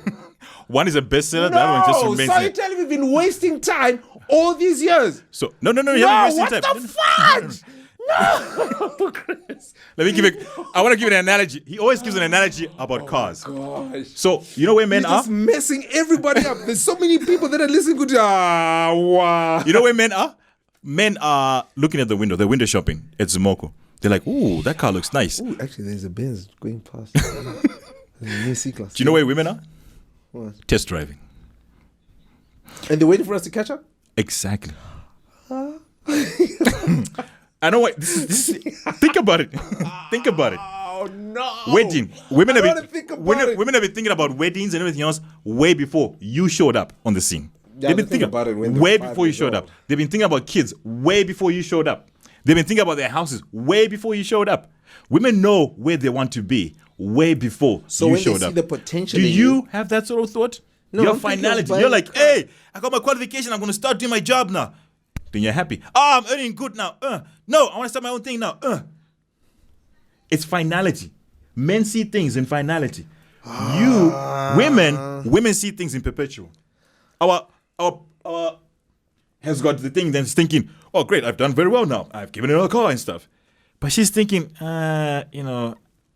One is a bestseller, the other one just remains. So you're telling me we've been wasting time all these years? So no, you No, haven't what wasted time. the fudge? No, Chris. Let me give it. I want to give an analogy. He always gives an analogy about cars. Gosh. So you know where men You're are. just messing everybody up. There's so many people that are listening to wow. You know where men are. Men are looking at the window shopping at Zumoko. They're like, "Ooh, that car looks nice." Ooh, actually, there's a Benz going past. There's a new C-Class. Do you know where women are? What? Test driving. And they're waiting for us to catch up? Exactly. I know what this is. Think about it. Think about it. Oh, no. Wedding. Women I have wanna think about it. women have been thinking about weddings and everything else way before you showed up on the scene. Yeah, They've been they think thinking about it when they're way 5 before you years showed old. up. They've been thinking about kids way before you showed up. They've been thinking about their houses way before you showed up. Women know where they want to be way before So you when they showed see up. the potential Do in you you- have that sort of thought? No, Your I'm thinking of finality. buying You're a like, car. hey, I got my qualification. I'm going to start doing my job now. Then you're happy. Oh, I'm earning good now. No, I want to start my own thing now. It's finality. Men see things in finality. Women see things in perpetual. Our has got the thing, then it's thinking, oh great, I've done very well now. I've given her a car and stuff. But she's thinking,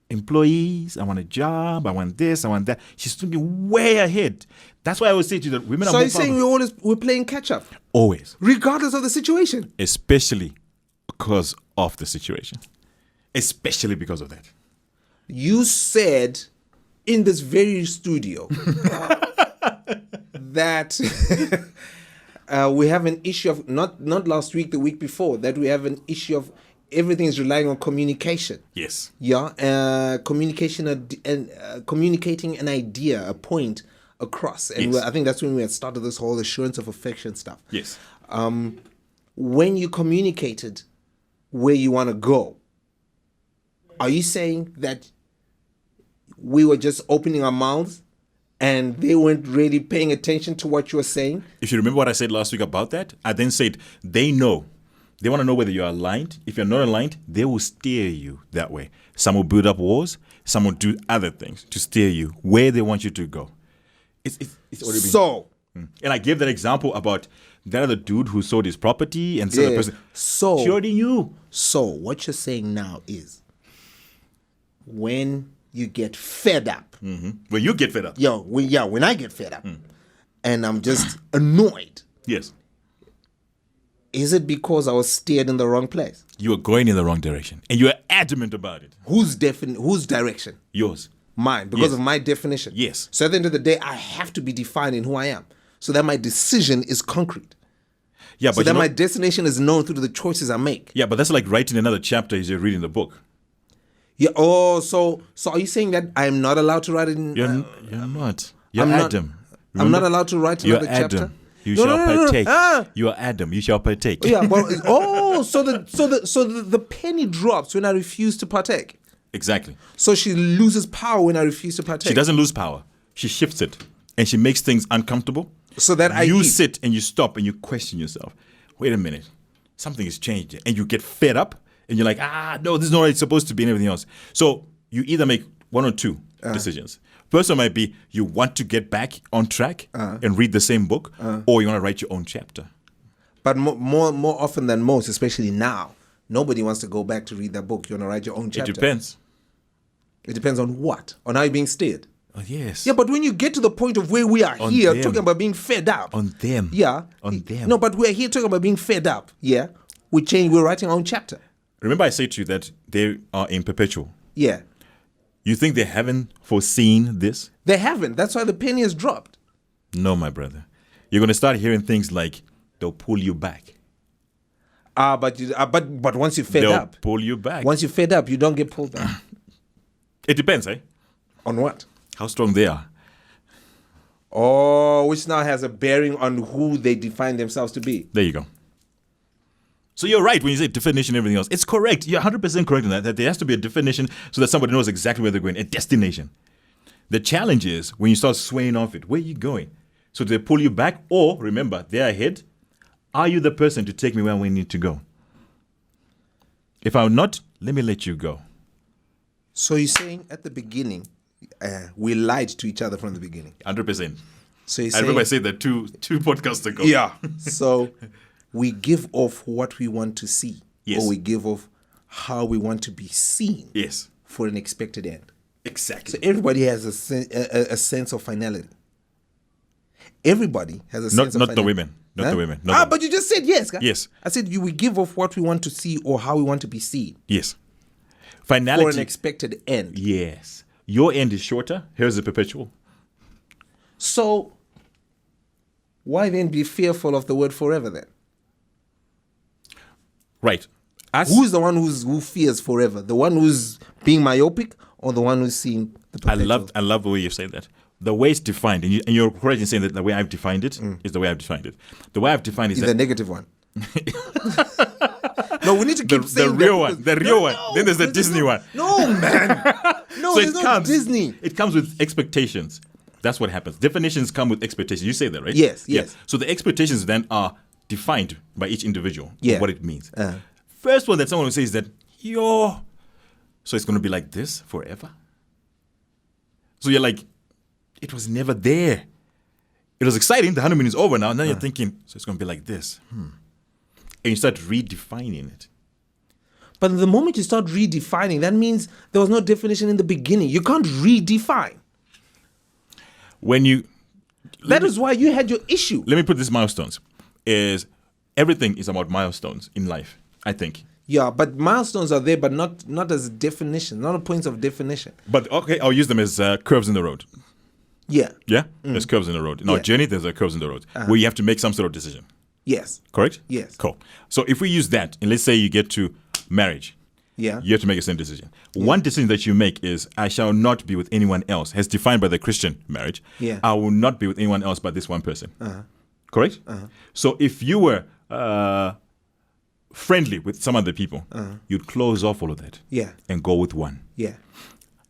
employees, I want a job, I want this, I want that. She's thinking way ahead. That's why I always say to you that women So are more you're saying powerful. we're playing catch up, Always. regardless of the situation. Especially because of the situation. Especially because of that. You said in this very studio that we have an issue of not last week, the week before, that we have an issue of everything is relying on communication. Yes. Yeah, communication and communicating an idea, a point across, and Yes. I think that's when we had started this whole assurance of affection stuff. Yes. When you communicated where you want to go, are you saying that we were just opening our mouths and they weren't really paying attention to what you were saying? If you remember what I said last week about that, I then said they know. They want to know whether you're aligned. If you're not aligned, they will steer you that way. Some will build up walls. Some will do other things to steer you where they want you to go. It's already been. So, And I gave that example about that other dude who sold his property and said the person. So, She already knew. So what you're saying now is when you get fed up, When you get fed up. when I get fed up and I'm just annoyed, Yes. is it because I was steered in the wrong place? You are going in the wrong direction. And you're adamant about it. Whose direction? Yours. Mine, because Yes. of my definition. Yes. So at the end of the day, I have to be defined in who I am so that my decision is concrete. Yeah, So but that you know, my destination is known through the choices I make. yeah, but that's like writing another chapter as you're reading the book. Yeah. Oh, so are you saying that I'm not allowed to write it in? You're not. You're I'm not- Adam. I'm not allowed to write You're another Adam. chapter? You No, shall no, no, no. partake. Ah. You are Adam. You shall partake. Yeah, well, so the penny drops when I refuse to partake. Exactly. So she loses power when I refuse to partake. She doesn't lose power. She shifts it. And she makes things uncomfortable. So that I You eat. sit and you stop and you question yourself. Wait a minute. Something has changed. And you get fed up and you're like, no, this is not what it's supposed to be and everything else. So you either make one or two decisions. First one might be you want to get back on track and read the same book, or you want to write your own chapter. But more often than most, especially now, nobody wants to go back to read that book. You want to write your own chapter. It depends. It depends on what? On how you're being steered. Oh, yes. Yeah, but when you get to the point of where we are On here them. talking about being fed up. On them. Yeah. On them. No, but we're here talking about being fed up. Yeah. We're writing our own chapter. Remember I said to you that they are in perpetual. Yeah. You think they haven't foreseen this? They haven't. That's why the penny has dropped. No, my brother. You're going to start hearing things like they'll pull you back. But once you're fed They'll up. pull you back. Once you're fed up, you don't get pulled back. It depends, eh? On what? How strong they are. Oh, which now has a bearing on who they define themselves to be. There you go. So you're right when you say definition and everything else. It's correct. You're 100% correct in that there has to be a definition so that somebody knows exactly where they're going, a destination. The challenge is when you start swaying off it, where are you going? So do they pull you back? Or, remember, they're ahead. Are you the person to take me where we need to go? If I'm not, let me let you go. So you're saying at the beginning, we lied to each other from the beginning. 100%. So you're I saying, remember I said that two podcasts ago. yeah. So we give off what we want to see. Yes. Or we give off how we want to be seen. Yes. For an expected end. Exactly. So everybody has a sense of finality. Everybody has a sense of Not finality. the women. Not Huh? the women. Not the- But you just said yes. Guy. Yes. I said we give off what we want to see or how we want to be seen Yes. for Finality. an expected end. Yes. Your end is shorter. Here's the perpetual. So why then be fearful of the word forever then? Right. Who's the one who fears forever? The one who's being myopic or the one who's seeing the perpetual? I love the way you say that. The way it's defined, and you're correct in saying that the way I've defined it is the way I've defined it. The way I've defined it is Is that the negative one. No, we need to keep the saying real that one. because- The real one. No, Then there's the because Disney one. No, man. No, So there's no Disney. It comes with expectations. That's what happens. Definitions come with expectations. You say that, right? Yes, Yeah. yes. So the expectations then are defined by each individual. Yeah. What it means. Uh-huh. First one that someone will say is that, so it's going to be like this forever? So you're like, it was never there. It was exciting. The honeymoon is over now. Now you're thinking, so it's going to be like this. And you start redefining it. But the moment you start redefining, that means there was no definition in the beginning. You can't redefine. When you... That is why you had your issue. Let me put this milestones. Is everything is about milestones in life, I think. Yeah, but milestones are there, but not as definition, not a points of definition. But okay, I'll use them as curves in the road. Yeah. Yeah? There's curves in the road. In our Yeah. journey, there's curves in the road where you have to make some sort of decision. Yes. Correct? Yes. Cool. So if we use that, and let's say you get to marriage, Yeah. you have to make a certain decision. One decision that you make is, I shall not be with anyone else, as defined by the Christian marriage. Yeah. I will not be with anyone else but this one person. Correct? So if you were friendly with some other people, you'd close off all of that Yeah. and go with one. Yeah.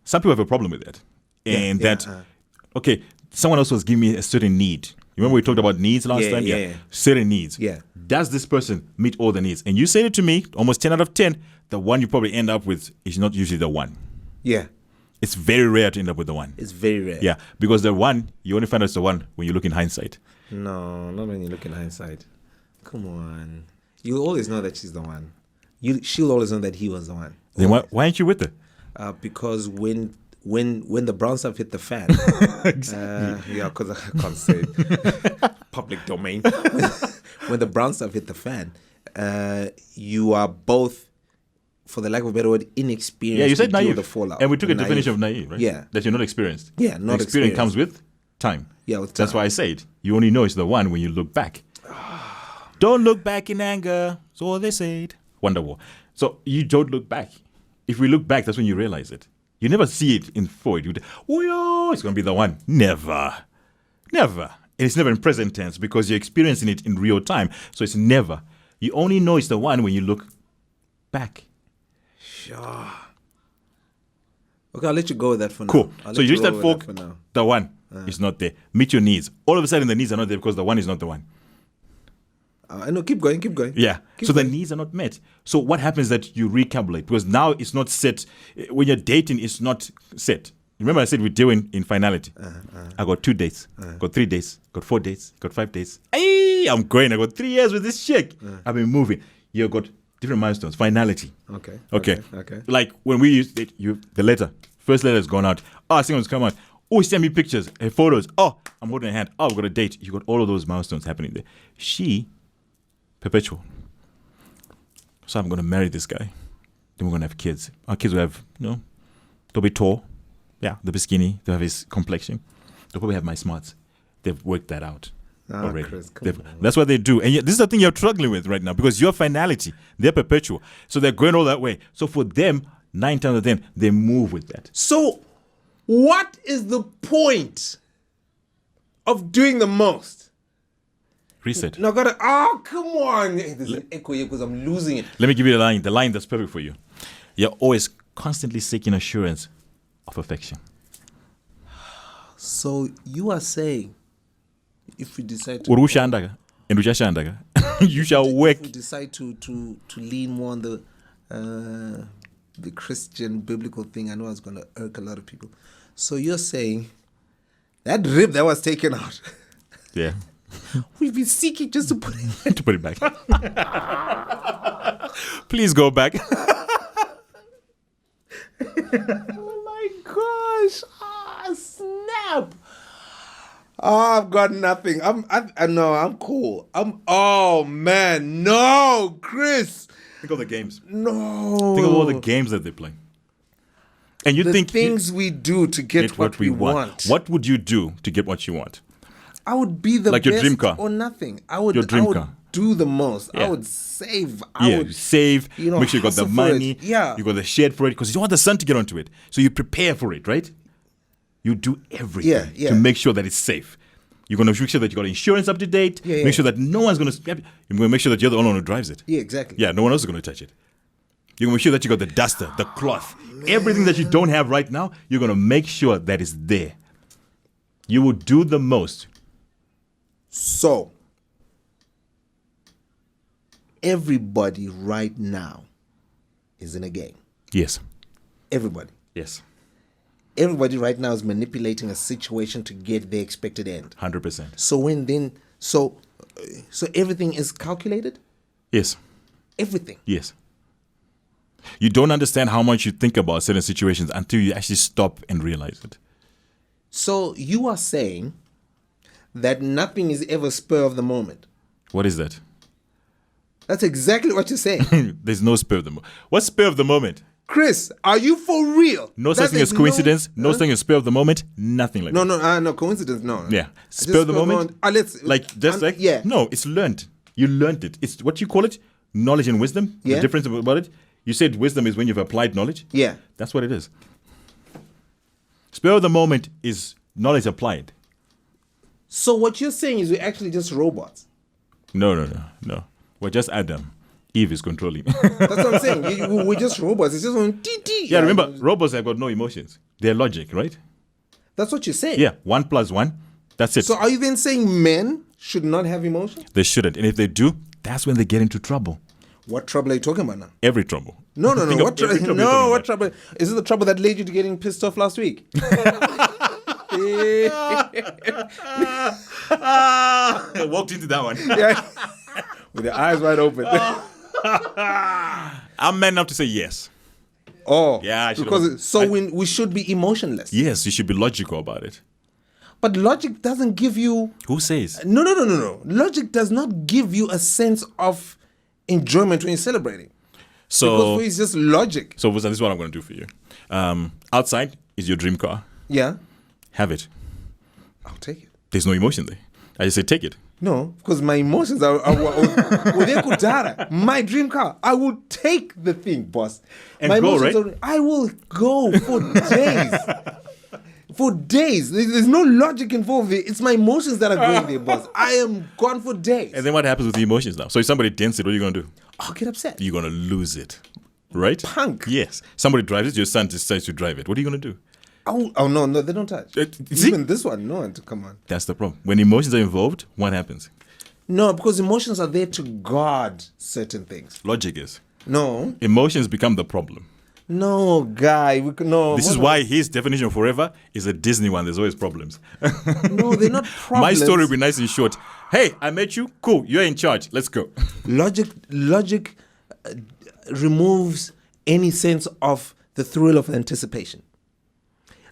Some people have a problem with that. And yeah, that, okay, someone else was giving me a certain need. You remember we talked about needs last Yeah, time? yeah. Certain needs. Yeah. Does this person meet all the needs? And you said it to me, almost 10 out of 10, the one you probably end up with is not usually the one. Yeah. It's very rare to end up with the one. It's very rare. Yeah, because the one, you only find out it's the one when you look in hindsight. No, not when you look in hindsight. Come on. You always know that she's the one. She'll always know that he was the one. Then why aren't you with her? Because when the brown stuff hit the fan, yeah, because I can't say it. Public domain. When the brown stuff hit the fan, you are both, for the lack of a better word, inexperienced. Yeah, you said to deal with naive. the fallout. And we took a Naive. definition of naive, right? Yeah. That you're not experienced. Yeah, not Experience experienced. comes with time. Yeah, with That's time. why I said you only know it's the one when you look back. Don't look back in anger. That's all they said. Wonderwall. So you don't look back. If we look back, that's when you realize it. You never see it in forward. It's going to be the one. Never. Never. And it's never in present tense because you're experiencing it in real time. So it's never. You only know it's the one when you look back. Sure. Okay, I'll let you go with that for now. Cool. I'll So let you use go that with fork, for now. the one is not there. Meet your needs. All of a sudden, the needs are not there because the one is not the one. I know. Keep going. Yeah. Keep So going. the needs are not met. So what happens is that you recalculate because now it's not set. When you're dating, it's not set. Remember I said we're doing in finality. I got 2 dates, got 3 dates, got 4 dates, got 5 dates. Hey, I'm going. I got 3 years with this chick. I've been moving. You got different milestones. Finality. Okay. Like when we use it, the letter. First letter has gone out. Second one's come out. Oh, send me pictures, photos. Oh, I'm holding a hand. Oh, I've got a date. You got all of those milestones happening there. She, perpetual. So I'm going to marry this guy. Then we're going to have kids. Our kids will have, they'll be tall. Yeah, they'll be skinny. They'll have his complexion. They'll probably have my smarts. They've worked that out already. Chris, That's what they do. And yet, this is the thing you're struggling with right now because your finality, they're perpetual. So they're going all that way. So for them, 9 times out of 10, they move with that. So, what is the point of doing the most? Reset. No, come on. There's an echo here because I'm losing it. Let me give you the line that's perfect for you. You're always constantly seeking assurance of affection. So, you are saying, if we decide to... Urushandaga. And Ushashandaga. You shall work. If we decide to lean more on the Christian biblical thing, I know it's going to irk a lot of people. So, you're saying, that rib that was taken out... Yeah. We've been seeking just to put it To put it back. Please go back. Oh my gosh! Snap! I've got nothing. I'm cool. Oh man, no, Chris. Think of the games. No. Think of all the games that they play. And you the think things we do to get what we want. What would you do to get what you want? I would be the Like best your dream car. or nothing. I would car. do the most. Yeah. I would save. You save, make sure you got the hustle for money, it. Yeah. you got the shed for it, because you don't want the sun to get onto it. So you prepare for it, right? You do everything Yeah. to make sure that it's safe. You're going to make sure that you got insurance up to date. Yeah. Make sure that no one's going to... You're going to make sure that you're the only one who drives it. Yeah, exactly. Yeah, no one else is going to touch it. You're going to make sure that you got the duster, the cloth. Everything that you don't have right now, you're going to make sure that it's there. You will do the most. So, everybody right now is in a game. Yes. Everybody. Yes. Everybody right now is manipulating a situation to get their expected end. 100%. So everything is calculated? Yes. Everything. Yes. You don't understand how much you think about certain situations until you actually stop and realize it. So you are saying that nothing is ever spur of the moment. What is that? That's exactly what you're saying. There's no spur of the moment. What's spur of the moment? Chris, are you for real? No such thing as coincidence. No such thing as spur of the moment. Nothing like that. No, coincidence, no. Yeah. Spur of the moment. Yeah. No, it's learned. You learned it. It's what you call it, knowledge and wisdom. Yeah. The difference about it. You said wisdom is when you've applied knowledge. Yeah. That's what it is. Spur of the moment is knowledge applied. So what you're saying is we're actually just robots. No. We're just Adam. Eve is controlling. That's what I'm saying. We're just robots. It's just on TT. Yeah, remember, robots have got no emotions. They're logic, right? That's what you're saying. Yeah, 1 + 1. That's it. So are you then saying men should not have emotions? They shouldn't. And if they do, that's when they get into trouble. What trouble are you talking about now? Every trouble. No. Think What of every trouble you're talking what about. trouble? Is it the trouble that led you to getting pissed off last week? I walked into that one. Yeah. With your eyes wide open. I'm man enough to say yes. Oh. Yeah, I because we should be emotionless. Yes, you should be logical about it. But logic doesn't give you... Who says? No. Logic does not give you a sense of enjoyment when you're celebrating. Because for you, it's just logic. So Vusa, this is what I'm going to do for you. Outside is your dream car. Yeah. Have it. I'll take it. There's no emotion there. I just say take it. No, because my emotions are my dream car. I will take the thing, boss. And my go, emotions right? I will go for days. For days. There's no logic involved there. It's my emotions that are going there, boss. I am gone for days. And then what happens with the emotions now? So if somebody dents it, what are you going to do? I'll get upset. You're going to lose it. Right? Punk. Yes. Somebody drives it, your son decides to drive it. What are you going to do? Oh no, they don't touch. See? Even this one, no, come on. That's the problem. When emotions are involved, what happens? No, because emotions are there to guard certain things. Logic is. No. Emotions become the problem. No, guy. No. This is why his definition of forever is a Disney one. There's always problems. No, they're not problems. My story will be nice and short. Hey, I met you. Cool. You're in charge. Let's go. Logic removes any sense of the thrill of anticipation.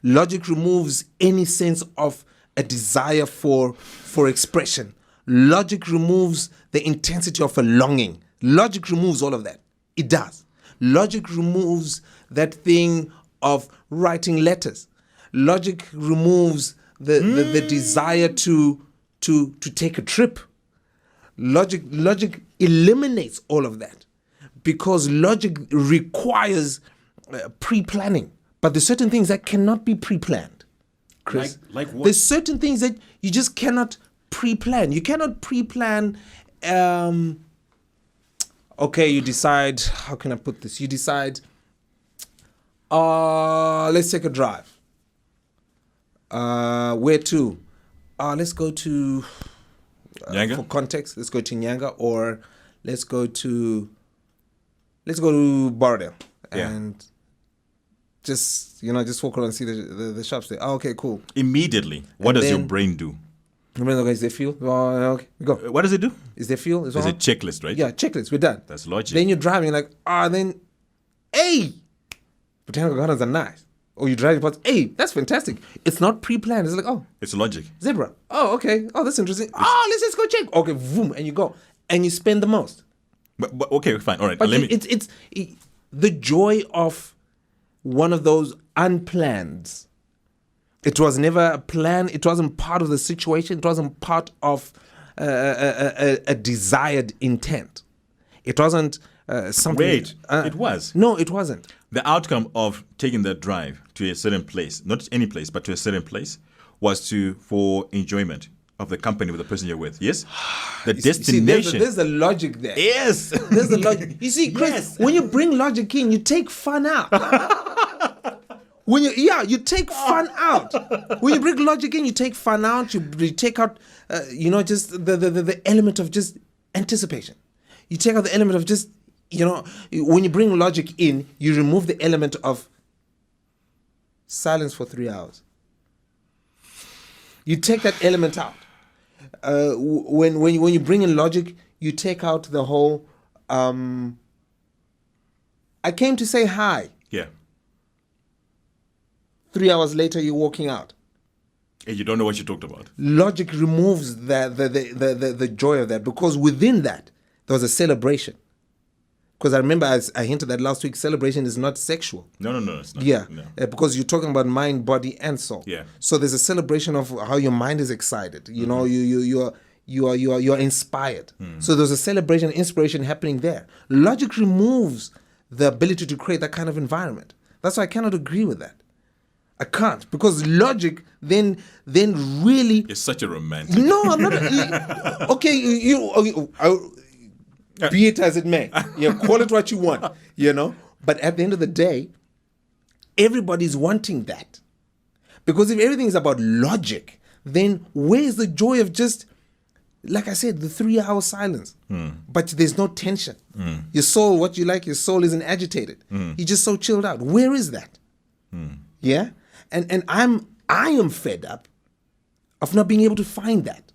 Logic removes any sense of a desire for expression. Logic removes the intensity of a longing. Logic removes all of that. It does. Logic removes that thing of writing letters. Logic removes the desire to take a trip. Logic eliminates all of that because logic requires pre-planning. But there's certain things that cannot be pre-planned, Chris. Like what? There's certain things that you just cannot pre-plan. You cannot pre-plan. Okay, you decide. How can I put this? You decide. Let's take a drive. Where to? Let's go to. Nyanga? For context, let's go to Nyanga, or let's go to Borrowdale and just walk around and see the shops there. Okay, cool. Immediately, what does your brain do? Okay, is there fuel? Okay, we go. What does it do? Is there fuel? There's a checklist, right? Yeah, checklist. We're done. That's logic. Then you're driving, you're like, then, hey, botanical gardens are nice. Or you drive past, hey, that's fantastic. It's not pre-planned. It's like, oh, It's logic. zebra. Oh, okay. Oh, that's interesting. Let's just go check. Okay, boom, and you go, and you spend the most. But okay, fine. All right. But Let me. it's the joy of one of those unplanned. It was never a plan. It wasn't part of the situation. It wasn't part of a desired intent. It wasn't something. Wait, it was. No, it wasn't. The outcome of taking that drive to a certain place, not any place, but to a certain place, was for enjoyment of the company with the person you're with. Yes? The destination. See, there's a logic there. Yes. There's the logic. You see, Chris, when you bring logic in, you take fun out. You take fun out. When you bring logic in, you take fun out. You take out, just the element of just anticipation. You take out the element of just, when you bring logic in, you remove the element of silence for 3 hours. You take that element out. When you bring in logic, you take out the whole. I came to say hi. Yeah. 3 hours later, you're walking out. And you don't know what you talked about. Logic removes the joy of that because within that there was a celebration. Because I remember I hinted that last week, celebration is not sexual. No, it's not. Yeah, No. Because you're talking about mind, body, and soul. Yeah. So there's a celebration of how your mind is excited. You know, you're inspired. So there's a celebration, inspiration happening there. Logic removes the ability to create that kind of environment. That's why I cannot agree with that. I can't, because logic then really. It's such a romantic. No, I'm not. Okay, be it as it may. Call it what you want. But at the end of the day, everybody's wanting that, because if everything is about logic, then where's the joy of just, like I said, the 3 hour silence? But there's no tension. Your soul, what you like, your soul isn't agitated. You're just so chilled out. Where is that? Yeah. And I am fed up of not being able to find that.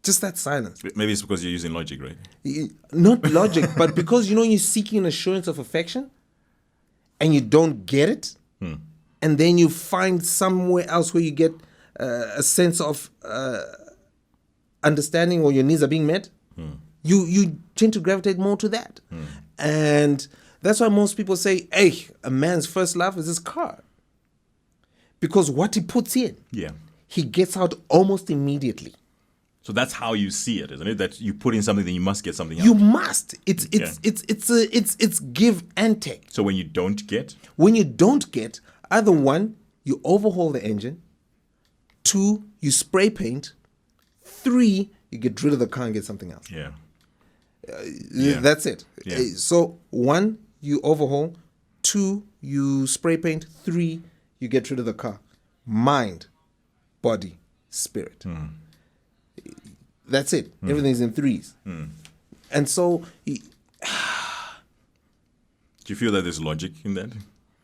Just that silence. Maybe it's because you're using logic, right? Not logic, but because you're seeking an assurance of affection and you don't get it, and then you find somewhere else where you get a sense of understanding, or your needs are being met, you tend to gravitate more to that. And that's why most people say, hey, a man's first love is his car. Because what he puts in, he gets out almost immediately. So that's how you see it, isn't it? That you put in something, then you must get something else. You must. It's give and take. So when you don't get? When you don't get, either one, you overhaul the engine. 2, you spray paint. 3, you get rid of the car and get something else. Yeah. That's it. Yeah. So 1, you overhaul. 2, you spray paint. 3, you get rid of the car. Mind, body, spirit. That's it. Everything's in 3s. And so... Do you feel that there's logic in that?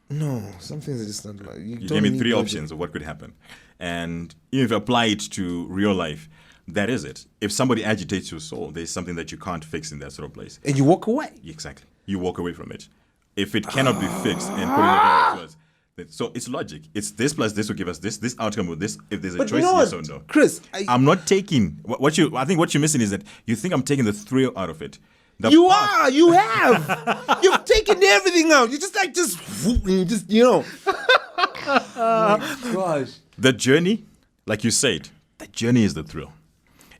No, some things are just not like... You gave me 3 options of what could happen. And even if you apply it to real life, that is it. If somebody agitates your soul, there's something that you can't fix in that sort of place. And you walk away. Exactly. You walk away from it. If it cannot be fixed and put in the right words, So it's logic. It's this plus this will give us this outcome with this. If there's a But choice, you know yes what, or no. Chris? I'm not taking I think what you're missing is that you think I'm taking the thrill out of it. You are. You have. You've taken everything out. You just Oh my gosh. The journey, like you said, the journey is the thrill.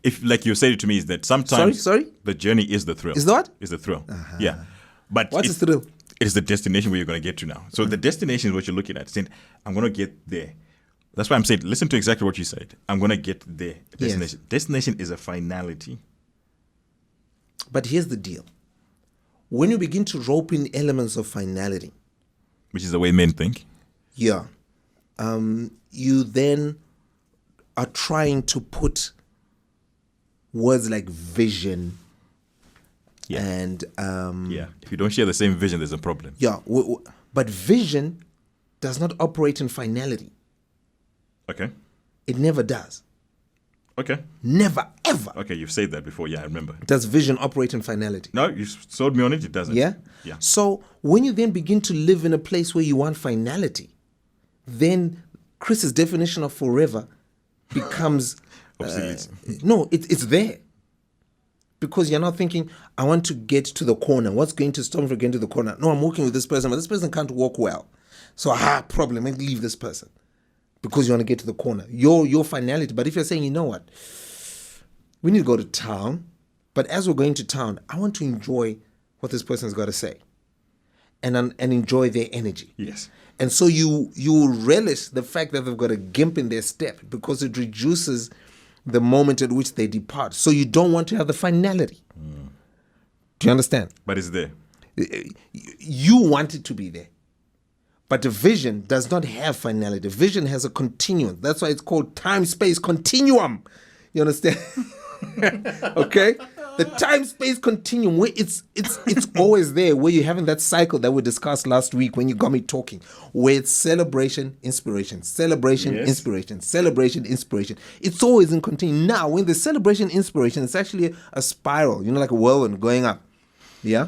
If, like you said it to me, is that sometimes Sorry? the journey is the thrill. Is that what? Is the thrill. Yeah. But What's the thrill? It's the destination where you're going to get to now. So the destination is what you're looking at. Saying, I'm going to get there. That's why I'm saying, listen to exactly what you said. I'm going to get there. Destination. Yes. Destination is a finality. But here's the deal. When you begin to rope in elements of finality, Which is the way men think. yeah, you then are trying to put words like vision Yeah. and Yeah. If you don't share the same vision, there's a problem. yeah, but vision does not operate in finality. Okay. It never does. Okay. Never ever Okay, you've said that before. Yeah, I remember. does vision operate in finality. No, you sold me on it. It doesn't. Yeah? Yeah. So when you then begin to live in a place where you want finality, then Chris's definition of forever becomes Obsolete. no, it's there. Because you're not thinking, I want to get to the corner. What's going to stop me from getting to the corner? No, I'm working with this person, but this person can't walk well. So, problem, let me leave this person. Because you want to get to the corner. Your finality. But if you're saying, you know what? We need to go to town. But as we're going to town, I want to enjoy what this person's got to say. And enjoy their energy. Yes. And so you relish the fact that they've got a gimp in their step because it reduces the moment at which they depart. So you don't want to have the finality. Do you understand? But it's there. You want it to be there. But the vision does not have finality. The vision has a continuum. That's why it's called time-space continuum. You understand? Okay? The time-space continuum, where it's always there, where you're having that cycle that we discussed last week when you got me talking, where it's celebration, inspiration, celebration, Yes. inspiration, celebration, inspiration. It's always in continuum. Now, when the celebration, inspiration, it's actually a spiral, like a whirlwind going up. Yeah?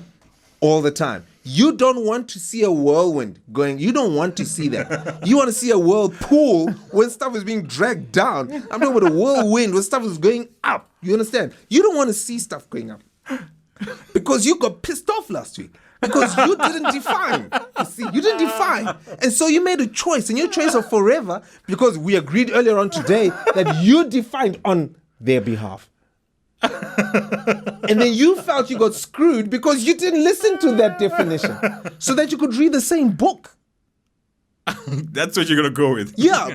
All the time. You don't want to see a whirlwind going. You don't want to see that. You want to see a whirlpool when stuff is being dragged down. I'm talking about a whirlwind when stuff is going up. You understand? You don't want to see stuff going up because you got pissed off last week because you didn't define. You see, you didn't define, and so you made a choice, and your choice of forever because we agreed earlier on today that you defined on their behalf. And then you felt you got screwed because you didn't listen to that definition so that you could read the same book. That's what you're going to go with. Yeah,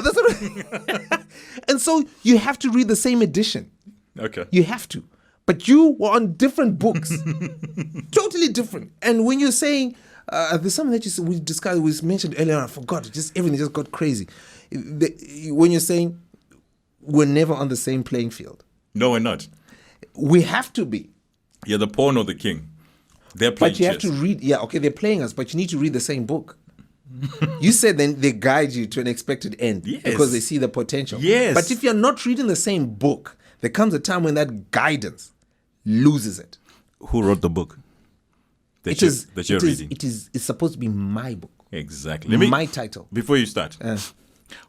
that's what and so you have to read the same edition. Okay. You have to. But you were on different books. Totally different. And when you're saying, there's something that we mentioned earlier on, I forgot, everything just got crazy. When you're saying we're never on the same playing field. No, we're not. We have to be. You're the pawn or the king. They're playing But you have chess. to read. Yeah, okay, they're playing us, but you need to read the same book. You said then they guide you to an expected end Yes. because they see the potential. Yes. But if you're not reading the same book, there comes a time when that guidance loses it. Who wrote the book that you're reading? It's supposed to be my book. Exactly. My title. Before you start,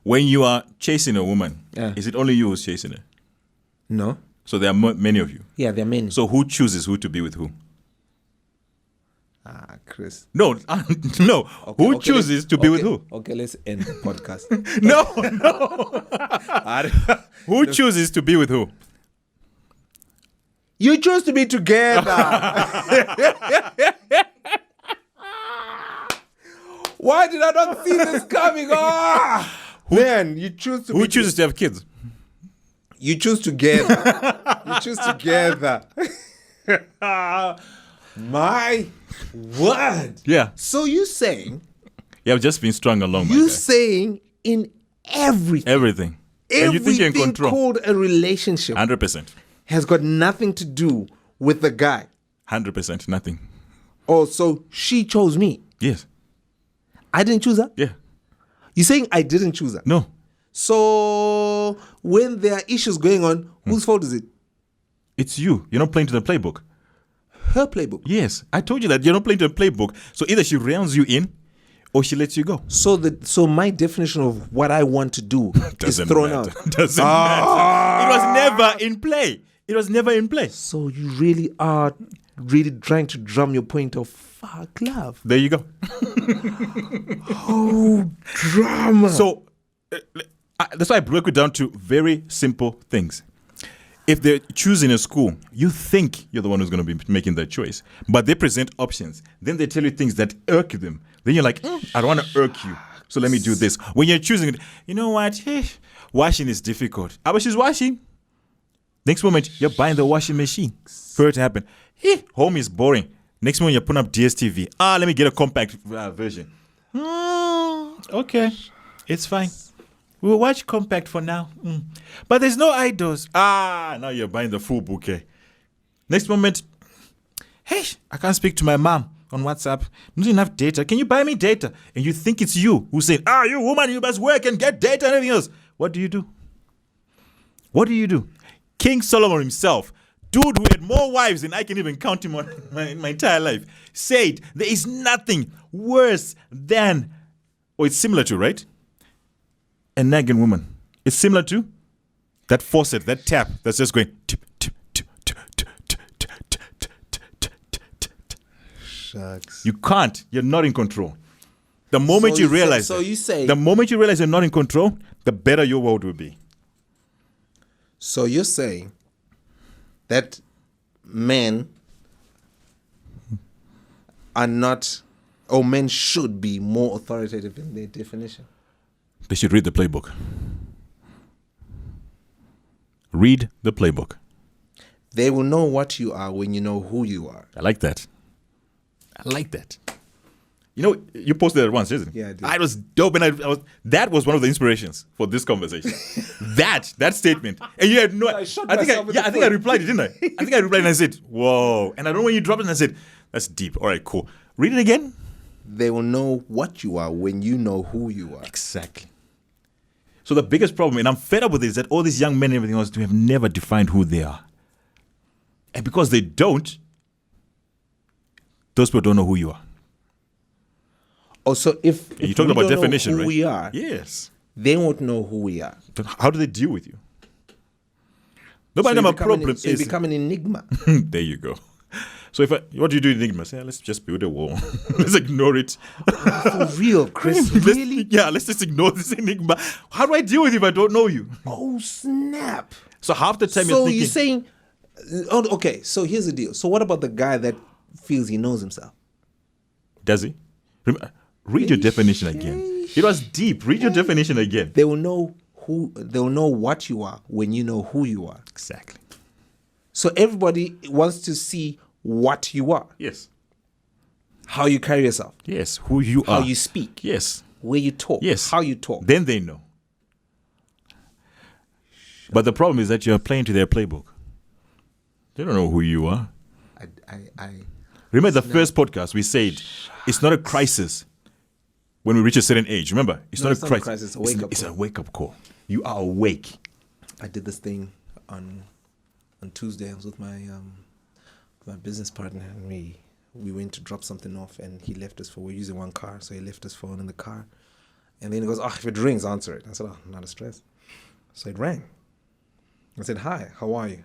when you are chasing a woman, Yeah. is it only you who's chasing her? No? So there are many of you. Yeah, there are many. So who chooses who to be with who? Chris. No, no. Who chooses to be with who? Okay, let's end the podcast. No. Who chooses to be with who? You choose to be together. Why did I not see this coming? Man, you choose to Who chooses to have kids? You choose together. You choose together. My word. Yeah. So you saying, You have just been strung along, my you guy. saying in everything Everything. And you think you're in everything control. called a relationship 100%. has got nothing to do with the guy. 100%. Nothing. Oh, so she chose me. Yes. I didn't choose her? Yeah. You're saying I didn't choose her? No. So when there are issues going on, whose fault is it? It's you. You're not playing to the playbook. Her playbook. Yes. I told you that you're not playing to the playbook. So either she rounds you in or she lets you go. So my definition of what I want to do is thrown out. Doesn't matter. It was never in play. It was never in play. So you really are really trying to drum your point of fuck love. There you go. Oh, drama. So that's why I broke it down to very simple things. If they're choosing a school, you think you're the one who's going to be making that choice. But they present options. Then they tell you things that irk them. Then you're like, I don't want to irk you. So let me do this. When you're choosing it, you know what? Washing is difficult. But she's washing. Next moment, you're buying the washing machine for it to happen. Home is boring. Next moment, you're putting up DSTV. Let me get a compact version. Okay. It's fine. We'll watch compact for now. But there's no idols. Now you're buying the full bouquet. Next moment, hey, I can't speak to my mom on WhatsApp. Not enough data. Can you buy me data? And you think it's you who's saying, you woman, you must work and get data and everything else. What do you do? What do you do? King Solomon himself, dude who had more wives than I can even count him on my entire life, said there is nothing worse than, or it's similar to, right? A nagging woman. It's similar to that faucet, that tap that's just going tip, tip, tip, tip, tip, tip, tip, tip, tip, tip, tip. Shucks. You can't. You're not in control. The moment you realize the moment you realize you're not in control, the better your world will be. So you're saying that men are not, or men should be more authoritative in their definition? They should read the playbook. Read the playbook. They will know what you are when you know who you are. I like that. I like that. You know, you posted that once, isn't it? Yeah, I did. I was dope, and that was one of the inspirations for this conversation. that statement, and you had no. I think I replied, didn't I? I think I replied and I said, "Whoa!" And I don't know when you dropped it, and I said, "That's deep." All right, cool. Read it again. They will know what you are when you know who you are. Exactly. So the biggest problem, and I'm fed up with this, is that all these young men and everything else have never defined who they are, and because they don't, those people don't know who you are. Also, if you talked about definition, know who right? we are, yes, they won't know who we are. But how do they deal with you? Nobody knows my problem so you become an enigma. There you go. So what do you do in enigma? Say, let's just build a wall. Let's ignore it. For real, Chris. Really? Let's just ignore this enigma. How do I deal with you if I don't know you? Oh, snap. So half the time So you're thinking... you're saying... okay, so here's the deal. So what about the guy that feels he knows himself? Does he? Read your definition again. It was deep. Read your definition again. They will know what you are when you know who you are. Exactly. So everybody wants to see what you are. Yes. How you carry yourself. Yes. Who you are. How you speak. Yes. Where you talk. Yes. How you talk. Then they know. But the problem is that you're playing to their playbook. They don't know who you are. Remember the first podcast we said it's not a crisis when we reach a certain age. Remember, it's not a crisis. It's a wake-up It's a wake-up call. You are awake. I did this thing on Tuesday. I was with my business partner, and we went to drop something off, and he left us we're using one car, so he left his phone in the car. And then he goes, if it rings, answer it. I said, not a stress. So it rang. I said, hi, how are you?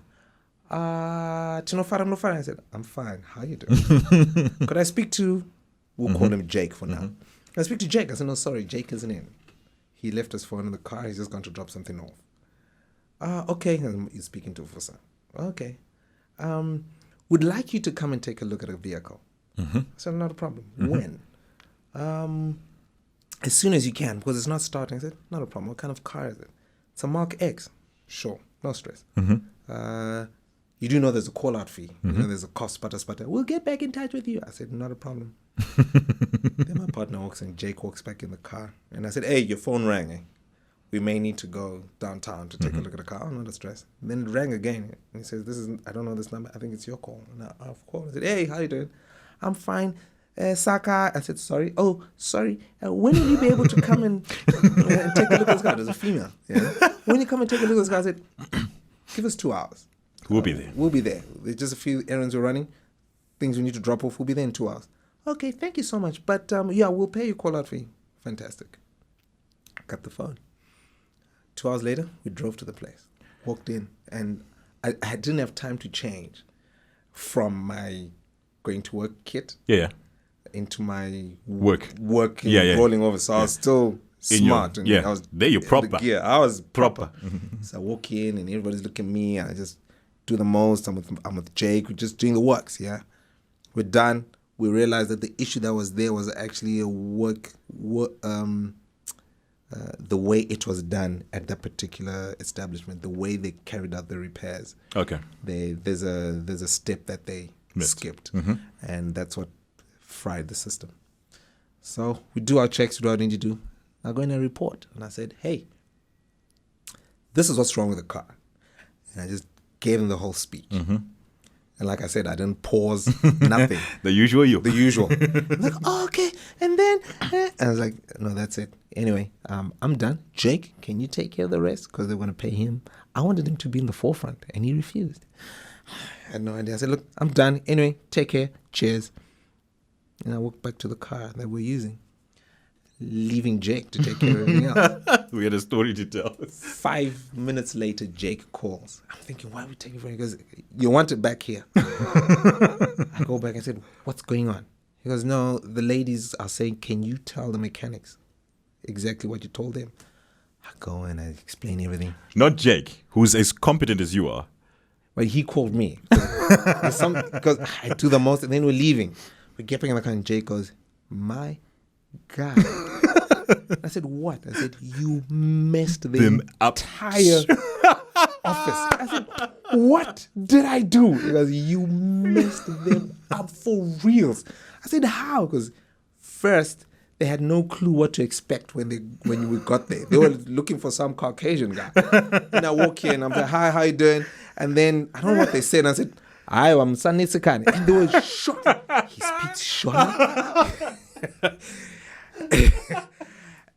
I'm not fine. I said, I'm fine. How you doing? Could I speak to, we'll call him Jake for now. Could I speak to Jake? I said, no, sorry, Jake isn't in. He left his phone in the car. He's just going to drop something off. Okay. And he's speaking to Vusa. Okay. Would like you to come and take a look at a vehicle. I said, not a problem. When? As soon as you can, because it's not starting. I said, not a problem. What kind of car is it? It's a Mark X. Sure. No stress. You do know there's a call-out fee. You know there's a cost, sputter. We'll get back in touch with you. I said, not a problem. Then my partner walks in. Jake walks back in the car. And I said, hey, your phone rang. Eh? We may need to go downtown to take a look at the car. Oh, not a stress. Then it rang again. And he says, I don't know this number. I think it's your call. And I've called. I said, hey, how you doing? I'm fine. Saka. I said, sorry. Oh, sorry. When will you be able to come and take a look at this car? There's a female. Yeah. When you come and take a look at this car, I said, give us 2 hours. We'll be there. We'll be there. There's just a few errands we're running, things we need to drop off. We'll be there in 2 hours. Okay, thank you so much. But yeah, we'll pay your call out fee. Fantastic. Cut the phone. 2 hours later, we drove to the place. Walked in, and I didn't have time to change from my going to work kit into my Work rolling over. So I was still smart. And I was there. You're proper. Yeah, I was proper. So I walk in, and everybody's looking at me, and I just do the most. I'm with Jake. We're just doing the works. Yeah, we're done. We realized that the issue that was there was actually the way it was done at that particular establishment, the way they carried out the repairs. Okay. There's a step that they skipped, and that's what fried the system. So we do our checks, we do what we need to do. I go in and report, and I said, hey, this is what's wrong with the car. And I just gave them the whole speech. And like I said, I didn't pause, nothing. The usual you. The usual. I'm like, oh, okay. And then, and I was like, no, that's it. Anyway, I'm done. Jake, can you take care of the rest? Because they want to pay him. I wanted him to be in the forefront, and he refused. I had no idea. I said, look, I'm done. Anyway, take care. Cheers. And I walked back to the car that we're using, leaving Jake to take care of everything else. We had a story to tell. 5 minutes later, Jake calls. I'm thinking, why are we taking for? He goes, you want it back here. I go back and said, what's going on? He goes, no, the ladies are saying, can you tell the mechanics exactly what you told them? I go and I explain everything. Not Jake, who's as competent as you are. But he called me. Because I do the most, and then we're leaving. We're getting in the car, and Jake goes, my God. I said, what? I said, you messed the entire office. I said, what did I do? He goes, you messed them up for reals. I said, how? Because first, they had no clue what to expect when we got there. They were looking for some Caucasian guy. And I walk in, I'm like, hi, how you doing? And then, I don't know what they said. And I said, hi, I'm Sunny Sikani. And they were shocked. He speaks Shona?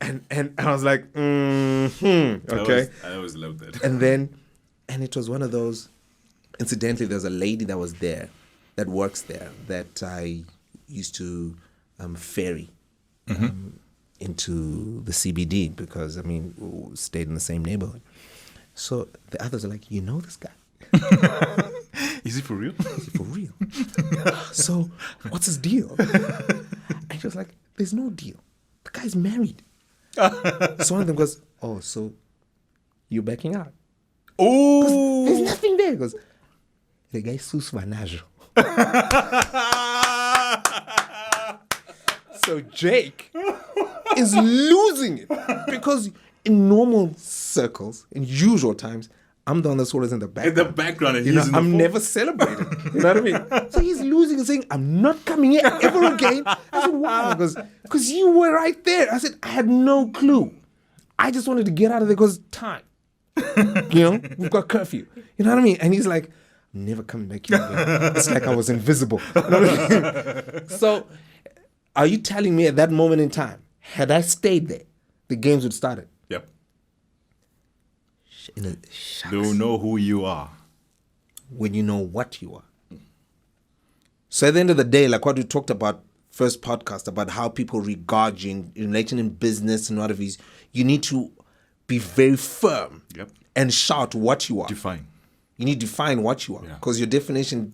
and I was like, okay. I always loved that. And it was one of those, incidentally, there's a lady that was there, that works there, that I used to ferry into the CBD because, I mean, we stayed in the same neighborhood. So the others are like, you know this guy? Is he for real? Is he for real? So what's his deal? And she was like, there's no deal. The guy's married. So one of them goes, oh, so you're backing out? Oh, there's nothing there. He goes, the guy sus vanajo. So Jake is losing it because in normal circles, in usual times, I'm the one that's always in the background. In the background, and he's in the I'm never celebrated. You know what I mean? So he's losing and saying, I'm not coming here ever again. I said, why? He goes, because you were right there. I said, I had no clue. I just wanted to get out of there because time. You know, we've got curfew. You know what I mean? And he's like, I'm never coming back here again. It's like I was invisible. You know what I mean? So, are you telling me at that moment in time, had I stayed there, the games would have started? Yep. Shucks. They'll know who you are. When you know what you are. So at the end of the day, like what we talked about first podcast, about how people regard you in relation in business and whatever, you need to be very firm and shout what you are. Define. You need to define what you are. Because your definition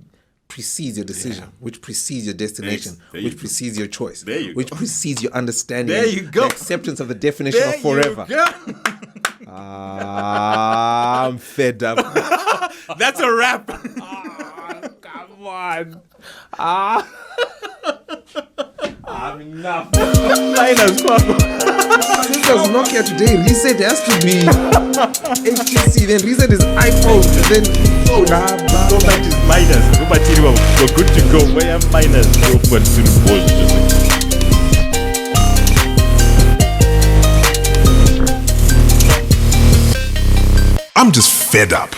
precedes your decision, which precedes your destination, which precedes your choice, which precedes your understanding. There you go. The acceptance of the definition of forever. I'm fed up. That's a wrap. Come on. I'm enough. This was Nokia today. Reset has to be HTC. Then reset is iPhone. Then go back to minus. We're good to go. Where am minus? Go to the I'm just fed up.